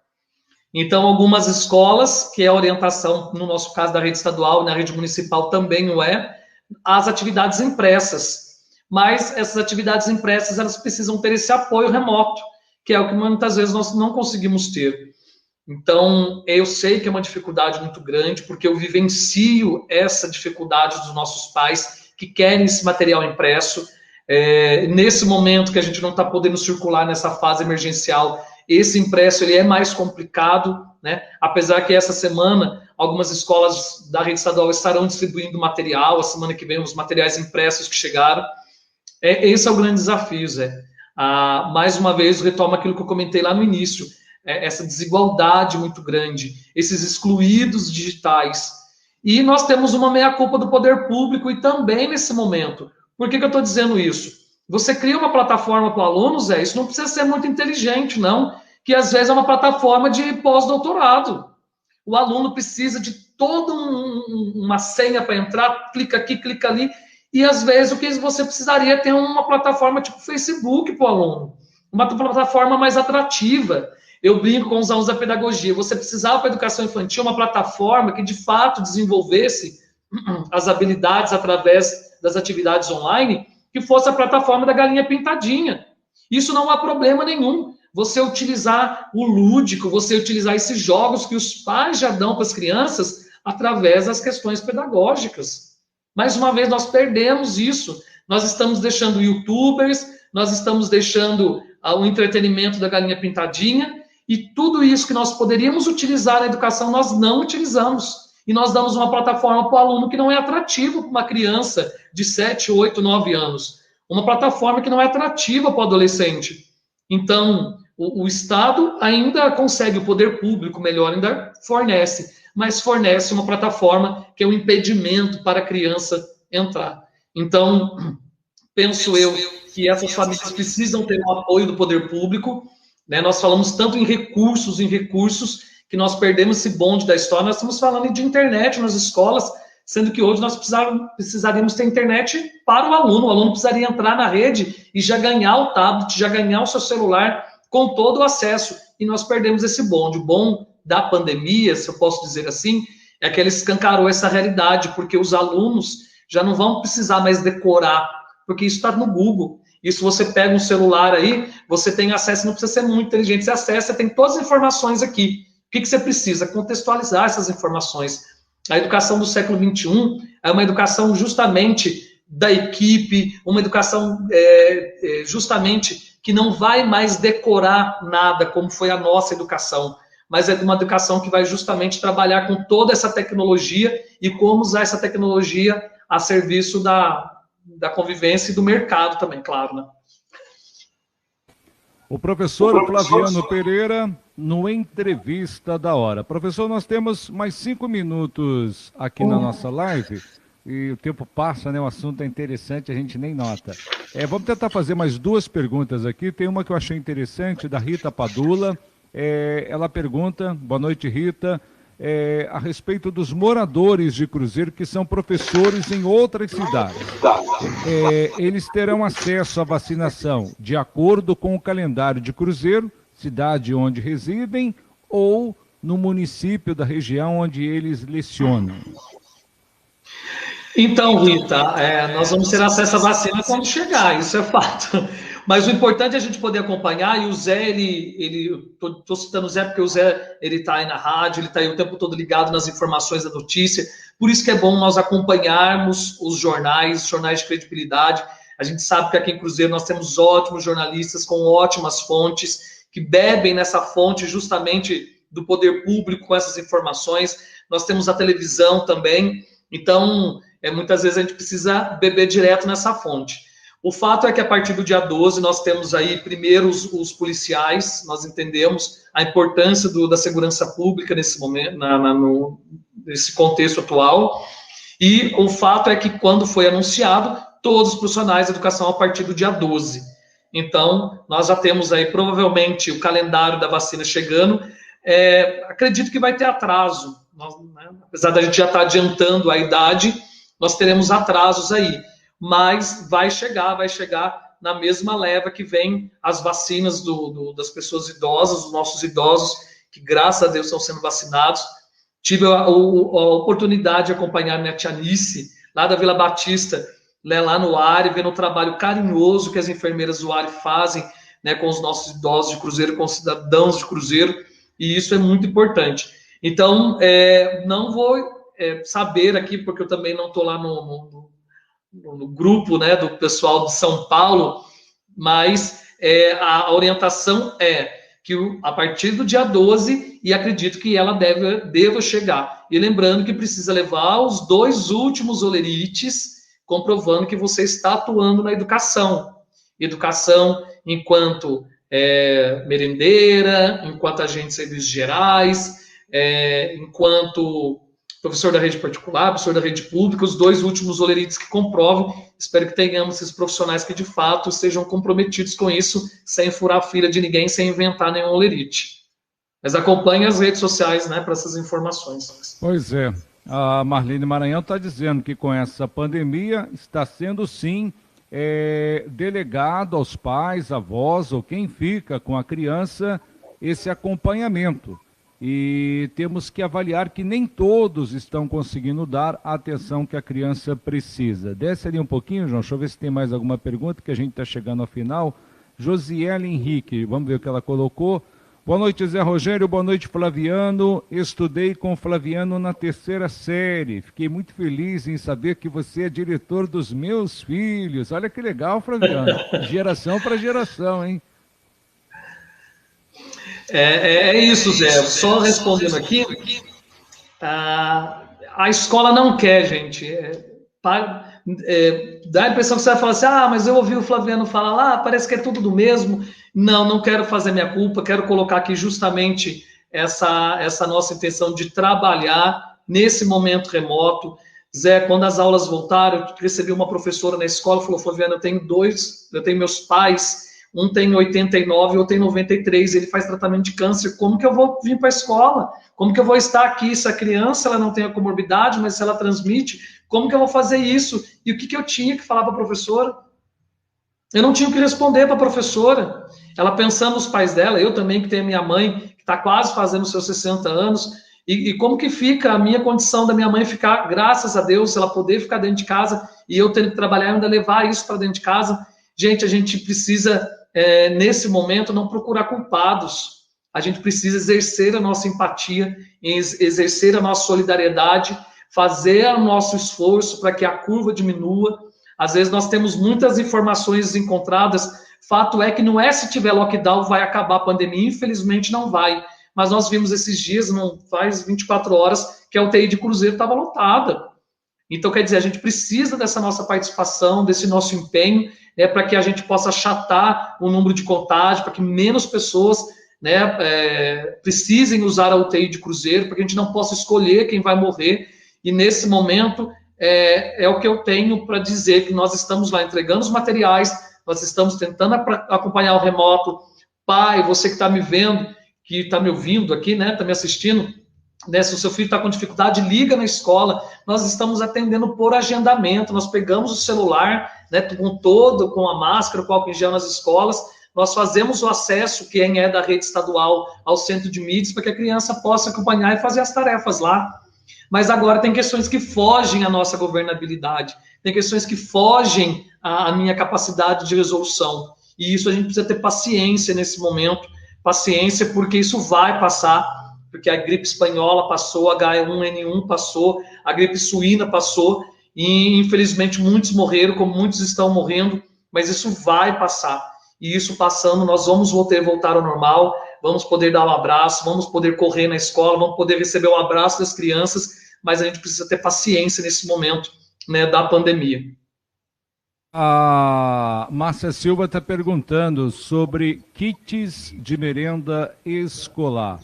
Então, algumas escolas, que é a orientação, no nosso caso da rede estadual, na rede municipal também o é, as atividades impressas. Mas essas atividades impressas, elas precisam ter esse apoio remoto, que é o que muitas vezes nós não conseguimos ter. Então, eu sei que é uma dificuldade muito grande, porque eu vivencio essa dificuldade dos nossos pais que querem esse material impresso. Nesse momento que a gente não está podendo circular nessa fase emergencial, esse impresso ele é mais complicado, né? Apesar que essa semana algumas escolas da rede estadual estarão distribuindo material, a semana que vem os materiais impressos que chegaram. Esse é o grande desafio, Zé. Mais uma vez, retoma aquilo que eu comentei lá no início, essa desigualdade muito grande, esses excluídos digitais. E nós temos uma meia-culpa do poder público e também nesse momento. Por que eu estou dizendo isso? Você cria uma plataforma para o aluno, Zé, isso não precisa ser muito inteligente, não, que às vezes é uma plataforma de pós-doutorado. O aluno precisa de toda uma senha para entrar, clica aqui, clica ali, e às vezes o que você precisaria é ter uma plataforma tipo Facebook para o aluno, uma plataforma mais atrativa. Eu brinco com os alunos da pedagogia, você precisava para a educação infantil uma plataforma que de fato desenvolvesse as habilidades através das atividades online, que fosse a plataforma da Galinha Pintadinha. Isso não há problema nenhum. Você utilizar o lúdico, você utilizar esses jogos que os pais já dão para as crianças através das questões pedagógicas. Mais uma vez, nós perdemos isso. Nós estamos deixando youtubers, nós estamos deixando o entretenimento da Galinha Pintadinha, e tudo isso que nós poderíamos utilizar na educação, nós não utilizamos. E nós damos uma plataforma para o aluno que não é atrativo para uma criança de 7, 8, 9 anos. Uma plataforma que não é atrativa para o adolescente. Então, o Estado ainda consegue, o poder público melhor ainda fornece, mas fornece uma plataforma que é um impedimento para a criança entrar. Então, penso eu que essas famílias precisam ter o apoio do poder público, né? Nós falamos tanto em recursos, que nós perdemos esse bonde da história. Nós estamos falando de internet nas escolas, sendo que hoje nós precisaríamos ter internet para o aluno precisaria entrar na rede e já ganhar o tablet, já ganhar o seu celular com todo o acesso, e nós perdemos esse bonde. O bom da pandemia, se eu posso dizer assim, é que ele escancarou essa realidade, porque os alunos já não vão precisar mais decorar, porque isso está no Google. Isso você pega um celular aí, você tem acesso, não precisa ser muito inteligente, você acessa, tem todas as informações aqui. O que você precisa? Contextualizar essas informações. A educação do século XXI é uma educação justamente da equipe, uma educação justamente que não vai mais decorar nada, como foi a nossa educação, mas é uma educação que vai justamente trabalhar com toda essa tecnologia e como usar essa tecnologia a serviço da convivência e do mercado também, claro, né? O professor Flaviano Pereira, no Entrevista da Hora. Professor, nós temos mais 5 minutos aqui na nossa live, e o tempo passa, né? O assunto é interessante, a gente nem nota. Vamos tentar fazer mais 2 perguntas aqui. Tem uma que eu achei interessante, da Rita Padula. Ela pergunta, boa noite, Rita, a respeito dos moradores de Cruzeiro que são professores em outras cidades. Eles terão acesso à vacinação de acordo com o calendário de Cruzeiro, cidade onde residem, ou no município da região onde eles lecionam? Então, Rita, nós vamos ter acesso à vacina quando chegar, isso é fato. Mas o importante é a gente poder acompanhar, e o Zé, estou citando o Zé porque o Zé, ele está aí na rádio, ele está aí o tempo todo ligado nas informações da notícia, por isso que é bom nós acompanharmos os jornais de credibilidade. A gente sabe que aqui em Cruzeiro nós temos ótimos jornalistas com ótimas fontes, que bebem nessa fonte justamente do poder público com essas informações. Nós temos a televisão também, então muitas vezes a gente precisa beber direto nessa fonte. O fato é que a partir do dia 12 nós temos aí primeiro os policiais, nós entendemos a importância da segurança pública nesse momento, nesse contexto atual, e o fato é que quando foi anunciado, todos os profissionais de educação a partir do dia 12. Então, nós já temos aí provavelmente o calendário da vacina chegando. Acredito que vai ter atraso, apesar da gente já estar adiantando a idade, nós teremos atrasos aí, mas vai chegar na mesma leva que vem as vacinas das pessoas idosas, dos nossos idosos, que graças a Deus estão sendo vacinados. Tive a oportunidade de acompanhar a minha tia Nice, lá da Vila Batista, lá no ARE, vendo o trabalho carinhoso que as enfermeiras do ARE fazem, né, com os nossos idosos de Cruzeiro, com os cidadãos de Cruzeiro, e isso é muito importante. Então, não vou saber aqui, porque eu também não estou lá no grupo, né, do pessoal de São Paulo, mas a orientação é que a partir do dia 12, e acredito que ela deva chegar. E lembrando que precisa levar os 2 últimos olerites, comprovando que você está atuando na educação. Educação enquanto merendeira, enquanto agente de serviços gerais, enquanto professor da rede particular, professor da rede pública, os 2 últimos olerites que comprovam. Espero que tenhamos esses profissionais que, de fato, estejam comprometidos com isso, sem furar a fila de ninguém, sem inventar nenhum olerite. Mas acompanhe as redes sociais, né, para essas informações. Pois é. A Marlene Maranhão está dizendo que com essa pandemia está sendo, sim, delegado aos pais, avós ou quem fica com a criança esse acompanhamento. e temos que avaliar que nem todos estão conseguindo dar a atenção que a criança precisa. Desce ali um pouquinho, João, deixa eu ver se tem mais alguma pergunta, que a gente está chegando ao final. Josiele Henrique, vamos ver o que ela colocou. Boa noite, Zé Rogério, boa noite, Flaviano. Estudei com Flaviano na 3ª série. Fiquei muito feliz em saber que você é diretor dos meus filhos. Olha que legal, Flaviano. Geração para geração, hein? É isso, Zé. Só respondendo aqui, a escola não quer, gente. Dá a impressão que você vai falar assim, mas eu ouvi o Flaviano falar lá, parece que é tudo do mesmo. Não quero fazer minha culpa, quero colocar aqui justamente essa nossa intenção de trabalhar nesse momento remoto. Zé, quando as aulas voltaram, eu recebi uma professora na escola, falou, Flaviano, eu tenho meus pais, um tem 89, outro tem 93, ele faz tratamento de câncer, como que eu vou vir para a escola? Como que eu vou estar aqui se a criança ela não tem a comorbidade, mas se ela transmite, como que eu vou fazer isso? E o que eu tinha que falar para a professora? Eu não tinha o que responder para a professora. Ela pensando nos pais dela, eu também, que tenho a minha mãe, que está quase fazendo seus 60 anos, e como que fica a minha condição da minha mãe ficar, graças a Deus, ela poder ficar dentro de casa, e eu tendo que trabalhar e ainda levar isso para dentro de casa. Gente, a gente precisa, nesse momento, não procurar culpados. A gente precisa exercer a nossa empatia, exercer a nossa solidariedade, fazer o nosso esforço para que a curva diminua. Às vezes nós temos muitas informações encontradas, fato é que não é se tiver lockdown vai acabar a pandemia, infelizmente não vai. Mas nós vimos esses dias, não faz 24 horas, que a UTI de Cruzeiro estava lotada. Então, quer dizer, a gente precisa dessa nossa participação, desse nosso empenho, para que a gente possa achatar o número de contágio, para que menos pessoas precisem usar a UTI de Cruzeiro, para que a gente não possa escolher quem vai morrer. E nesse momento, é o que eu tenho para dizer, que nós estamos lá entregando os materiais, nós estamos tentando acompanhar o remoto. Pai, você que está me vendo, que está me ouvindo aqui, está me assistindo, se o seu filho está com dificuldade, liga na escola. Nós estamos atendendo por agendamento, nós pegamos o celular, com a máscara, com o álcool em gel nas escolas, nós fazemos o acesso, quem é da rede estadual, ao centro de mídias, para que a criança possa acompanhar e fazer as tarefas lá. Mas agora tem questões que fogem à nossa governabilidade, tem questões que fogem à minha capacidade de resolução. E isso a gente precisa ter paciência nesse momento, paciência porque isso vai passar, porque a gripe espanhola passou, a H1N1 passou, a gripe suína passou, e infelizmente muitos morreram, como muitos estão morrendo, mas isso vai passar. E isso passando, nós vamos voltar ao normal, vamos poder dar um abraço, vamos poder correr na escola, vamos poder receber o abraço das crianças, mas a gente precisa ter paciência nesse momento da pandemia. A Márcia Silva está perguntando sobre kits de merenda escolar.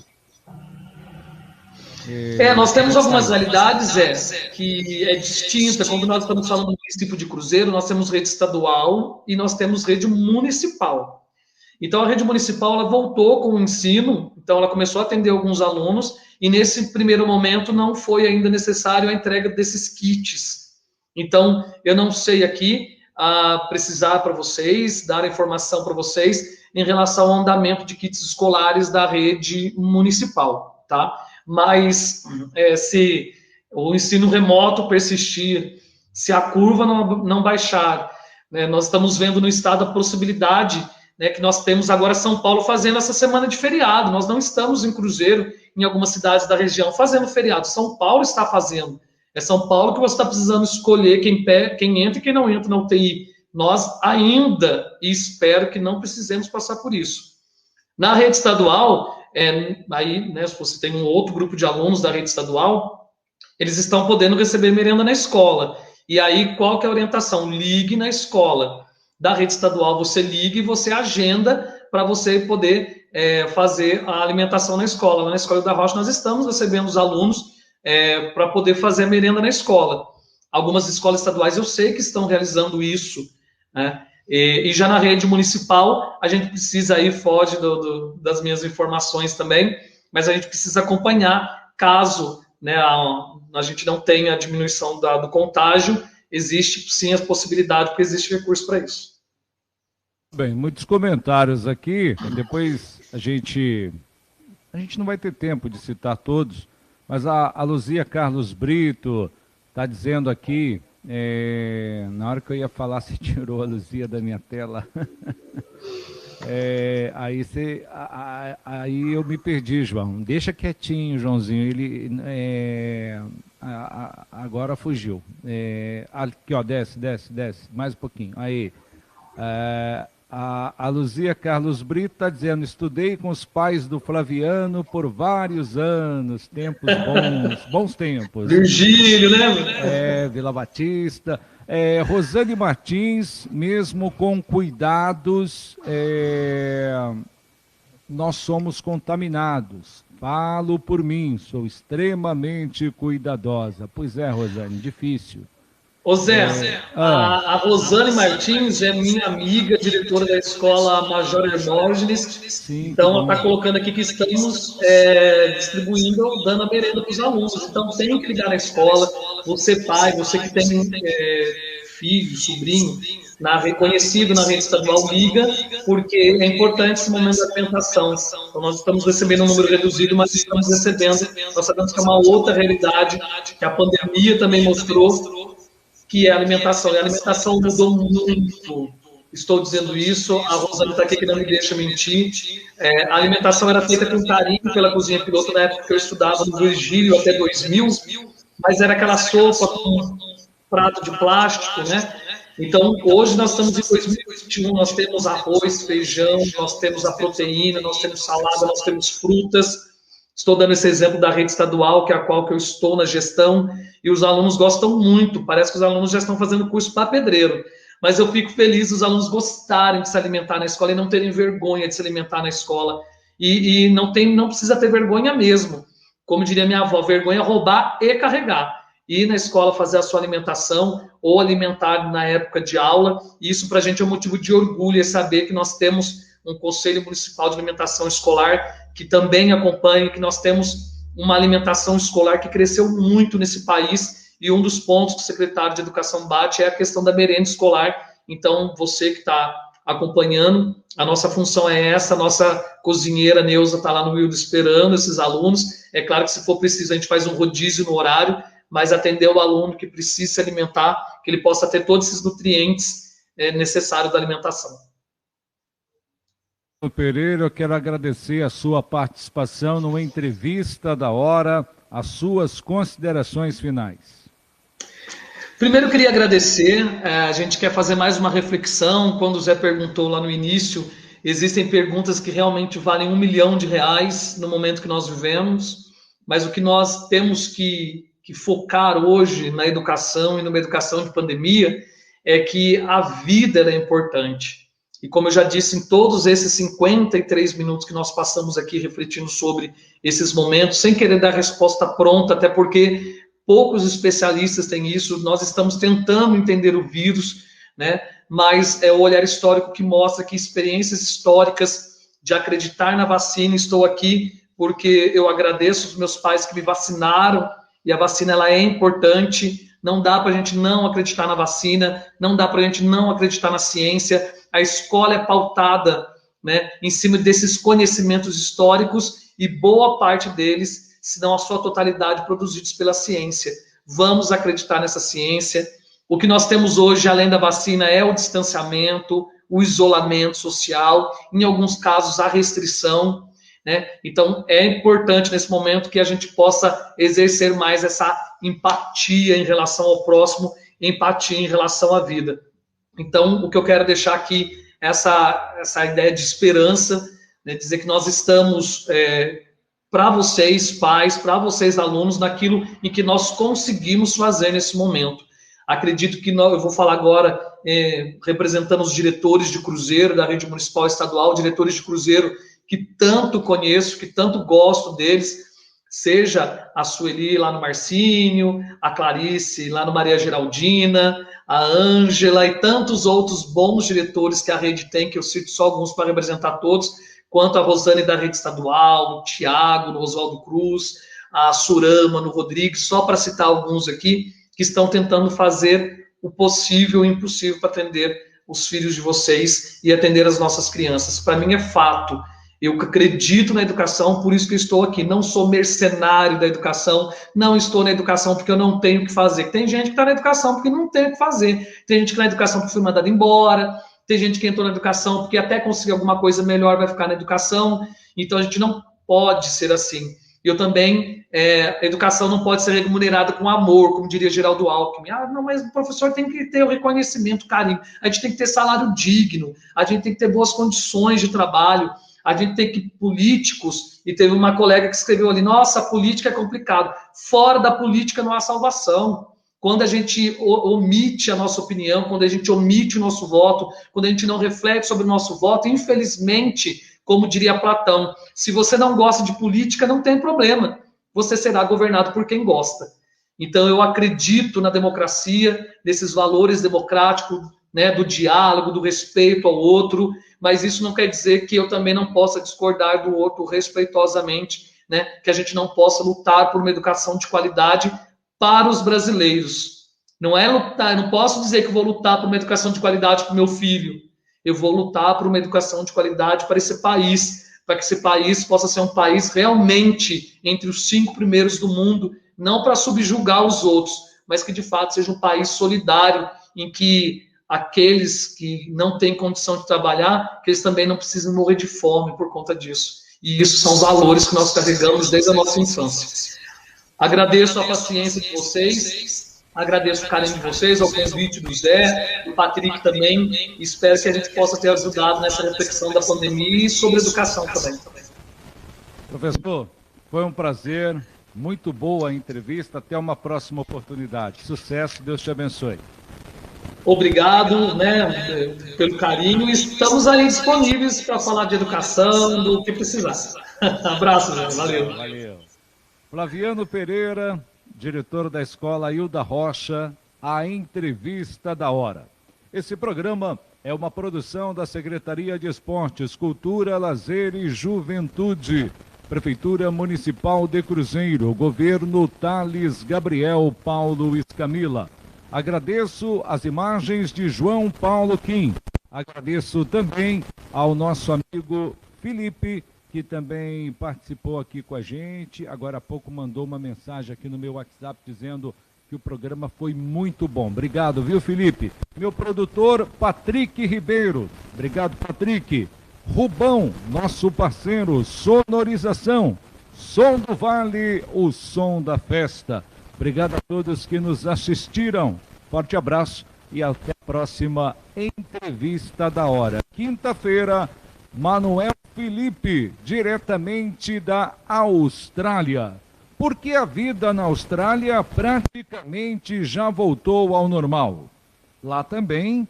Nós temos algumas realidades, que é distinta. Quando nós estamos falando do município de Cruzeiro, nós temos rede estadual e nós temos rede municipal. Então, a rede municipal ela voltou com o ensino, então ela começou a atender alguns alunos, e nesse primeiro momento não foi ainda necessário a entrega desses kits. Então, eu não sei aqui precisar para vocês, dar informação para vocês em relação ao andamento de kits escolares da rede municipal, tá? Mas se o ensino remoto persistir, se a curva não baixar, nós estamos vendo no estado a possibilidade que nós temos agora São Paulo fazendo essa semana de feriado. Nós não estamos em Cruzeiro, em algumas cidades da região, fazendo feriado. São Paulo está fazendo. É São Paulo que você está precisando escolher quem entra e quem não entra na UTI. Nós ainda, e espero que não precisemos passar por isso. Na rede estadual, se você tem um outro grupo de alunos da rede estadual, eles estão podendo receber merenda na escola. E aí, qual que é a orientação? Ligue na escola. Da rede estadual, você liga e você agenda para você poder fazer a alimentação na escola. Lá na Escola da Rocha, nós estamos recebendo os alunos para poder fazer a merenda na escola. Algumas escolas estaduais eu sei que estão realizando isso, E já na rede municipal, a gente precisa, aí foge das minhas informações também, mas a gente precisa acompanhar, caso a gente não tenha a diminuição do contágio, existe sim a possibilidade, porque existe recurso para isso. Bem, muitos comentários aqui, depois a gente a gente não vai ter tempo de citar todos, mas a Luzia Carlos Brito está dizendo aqui, na hora que eu ia falar, você tirou a Luzia da minha tela. Aí eu me perdi, João. Deixa quietinho, Joãozinho. Ele agora fugiu. Aqui, ó, desce. Mais um pouquinho. Aí. A Luzia Carlos Brito está dizendo: estudei com os pais do Flaviano por vários anos, tempos bons tempos. Virgílio, né? Vila Batista. Rosane Martins, mesmo com cuidados, nós somos contaminados. Falo por mim, sou extremamente cuidadosa. Pois é, Rosane, difícil. Ô Zé, a Rosane Martins é minha amiga, diretora da escola Major Hermógenes. Sim, então, ela está colocando aqui que estamos distribuindo, dando a merenda para os alunos. Então, tem que ligar na escola. Você, pai, você que tem filho, sobrinho, reconhecido na rede estadual, liga, porque é importante esse momento da alimentação. Então, nós estamos recebendo um número reduzido, mas estamos recebendo. Nós sabemos que é uma outra realidade, que a pandemia também mostrou, que é a alimentação. E a alimentação mudou muito. Estou dizendo isso, a Rosana está aqui que não me deixa mentir. A alimentação era feita com carinho pela cozinha piloto na época que eu estudava no Virgílio até 2000, mas era aquela sopa com um prato de plástico, né? Então, hoje nós estamos em 2021, nós temos arroz, feijão, nós temos a proteína, nós temos salada, nós temos frutas. Estou dando esse exemplo da rede estadual, que é a qual que eu estou na gestão, e os alunos gostam muito. Parece que os alunos já estão fazendo curso para pedreiro. Mas eu fico feliz dos alunos gostarem de se alimentar na escola e não terem vergonha de se alimentar na escola. E não precisa ter vergonha mesmo. Como diria minha avó, vergonha é roubar e carregar. Ir na escola fazer a sua alimentação ou alimentar na época de aula. Isso para a gente é um motivo de orgulho, é saber que nós temos um Conselho Municipal de Alimentação Escolar que também acompanha, que nós temos uma alimentação escolar que cresceu muito nesse país, e um dos pontos que o secretário de Educação bate é a questão da merenda escolar. Então, você que está acompanhando, a nossa função é essa, a nossa cozinheira Neuza está lá no Wildo esperando esses alunos. É claro que se for preciso a gente faz um rodízio no horário, mas atender o aluno que precisa se alimentar, que ele possa ter todos esses nutrientes necessários da alimentação. Pereira, eu quero agradecer a sua participação numa entrevista da hora, as suas considerações finais. Primeiro, eu queria agradecer, a gente quer fazer mais uma reflexão. Quando o Zé perguntou lá no início, existem perguntas que realmente valem R$1 milhão no momento que nós vivemos, mas o que nós temos que focar hoje na educação e numa educação de pandemia é que a vida é importante. E como eu já disse, em todos esses 53 minutos que nós passamos aqui refletindo sobre esses momentos, sem querer dar resposta pronta, até porque poucos especialistas têm isso, nós estamos tentando entender o vírus, né? Mas é o olhar histórico que mostra que experiências históricas de acreditar na vacina. Estou aqui porque eu agradeço os meus pais que me vacinaram, e a vacina ela é importante. Não dá para a gente não acreditar na vacina, não dá para a gente não acreditar na ciência. A escola é pautada, né, em cima desses conhecimentos históricos, e boa parte deles, se não a sua totalidade, produzidos pela ciência. Vamos acreditar nessa ciência. O que nós temos hoje, além da vacina, é o distanciamento, o isolamento social, em alguns casos a restrição, né? Então, é importante nesse momento que a gente possa exercer mais essa empatia em relação ao próximo, empatia em relação à vida. Então, o que eu quero deixar aqui é essa ideia de esperança, né? Dizer que nós estamos para vocês, pais, para vocês, alunos, naquilo em que nós conseguimos fazer nesse momento. Acredito que eu vou falar agora representando os diretores de cruzeiro da rede municipal e estadual, diretores de cruzeiro que tanto conheço, que tanto gosto deles, seja a Sueli lá no Marcínio, a Clarice lá no Maria Geraldina, a Ângela e tantos outros bons diretores que a rede tem, que eu cito só alguns para representar todos, quanto a Rosane da rede estadual, o Tiago, no Oswaldo Cruz, a Surama, no Rodrigues, só para citar alguns aqui, que estão tentando fazer o possível e o impossível para atender os filhos de vocês e atender as nossas crianças. Para mim é fato. Eu acredito na educação, por isso que eu estou aqui. Não sou mercenário da educação, não estou na educação porque eu não tenho o que fazer. Tem gente que está na educação porque não tem o que fazer. Tem gente que está na educação porque foi mandado embora. Tem gente que entrou na educação porque até conseguir alguma coisa melhor vai ficar na educação. Então a gente não pode ser assim. Eu também, a educação não pode ser remunerada com amor, como diria Geraldo Alckmin. Ah, não, mas o professor tem que ter o reconhecimento, carinho. A gente tem que ter salário digno, a gente tem que ter boas condições de trabalho, a gente tem que políticos, e teve uma colega que escreveu ali, nossa, a política é complicado. Fora da política não há salvação. Quando a gente omite a nossa opinião, quando a gente omite o nosso voto, quando a gente não reflete sobre o nosso voto, infelizmente, como diria Platão, se você não gosta de política, não tem problema. Você será governado por quem gosta. Então, eu acredito na democracia, nesses valores democráticos, né, do diálogo, do respeito ao outro, mas isso não quer dizer que eu também não possa discordar do outro respeitosamente, né, que a gente não possa lutar por uma educação de qualidade para os brasileiros. Não é lutar, eu não posso dizer que vou lutar por uma educação de qualidade para o meu filho. Eu vou lutar por uma educação de qualidade para esse país, para que esse país possa ser um país realmente entre os 5 primeiros do mundo, não para subjugar os outros, mas que de fato seja um país solidário, em que aqueles que não têm condição de trabalhar, que eles também não precisem morrer de fome por conta disso. E isso são valores que nós carregamos desde a nossa infância. Agradeço a paciência de vocês, agradeço o carinho de vocês, ao convite do Zé, do Patrick também. Espero que a gente possa ter ajudado nessa reflexão da pandemia e sobre educação também. Professor, foi um prazer, muito boa a entrevista. Até uma próxima oportunidade. Sucesso, Deus te abençoe. Obrigado, né, pelo carinho. Estamos aí disponíveis para falar de educação, do que precisar. Abraço, Zé. Valeu. Valeu. Flaviano Pereira, diretor da Escola Hilda Rocha, a entrevista da hora. Esse programa é uma produção da Secretaria de Esportes, Cultura, Lazer e Juventude, Prefeitura Municipal de Cruzeiro, Governo Thales Gabriel Paulo Escamila. Agradeço as imagens de João Paulo Kim. Agradeço também ao nosso amigo Felipe, que também participou aqui com a gente. Agora há pouco mandou uma mensagem aqui no meu WhatsApp dizendo que o programa foi muito bom. Obrigado, viu, Felipe? Meu produtor, Patrick Ribeiro. Obrigado, Patrick. Rubão, nosso parceiro, sonorização. Som do Vale, o som da festa. Obrigado a todos que nos assistiram. Forte abraço e até a próxima entrevista da hora. Quinta-feira, Manuel Felipe, diretamente da Austrália. Porque a vida na Austrália praticamente já voltou ao normal. Lá também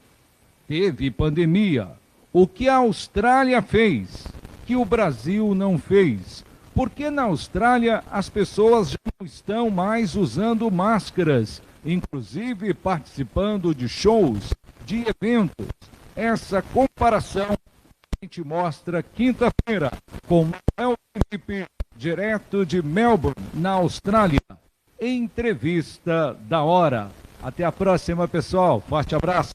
teve pandemia. O que a Austrália fez, que o Brasil não fez? Porque na Austrália as pessoas já não estão mais usando máscaras, inclusive participando de shows, de eventos. Essa comparação a gente mostra quinta-feira com Manuel Felipe, direto de Melbourne, na Austrália. Entrevista da hora. Até a próxima, pessoal. Forte abraço.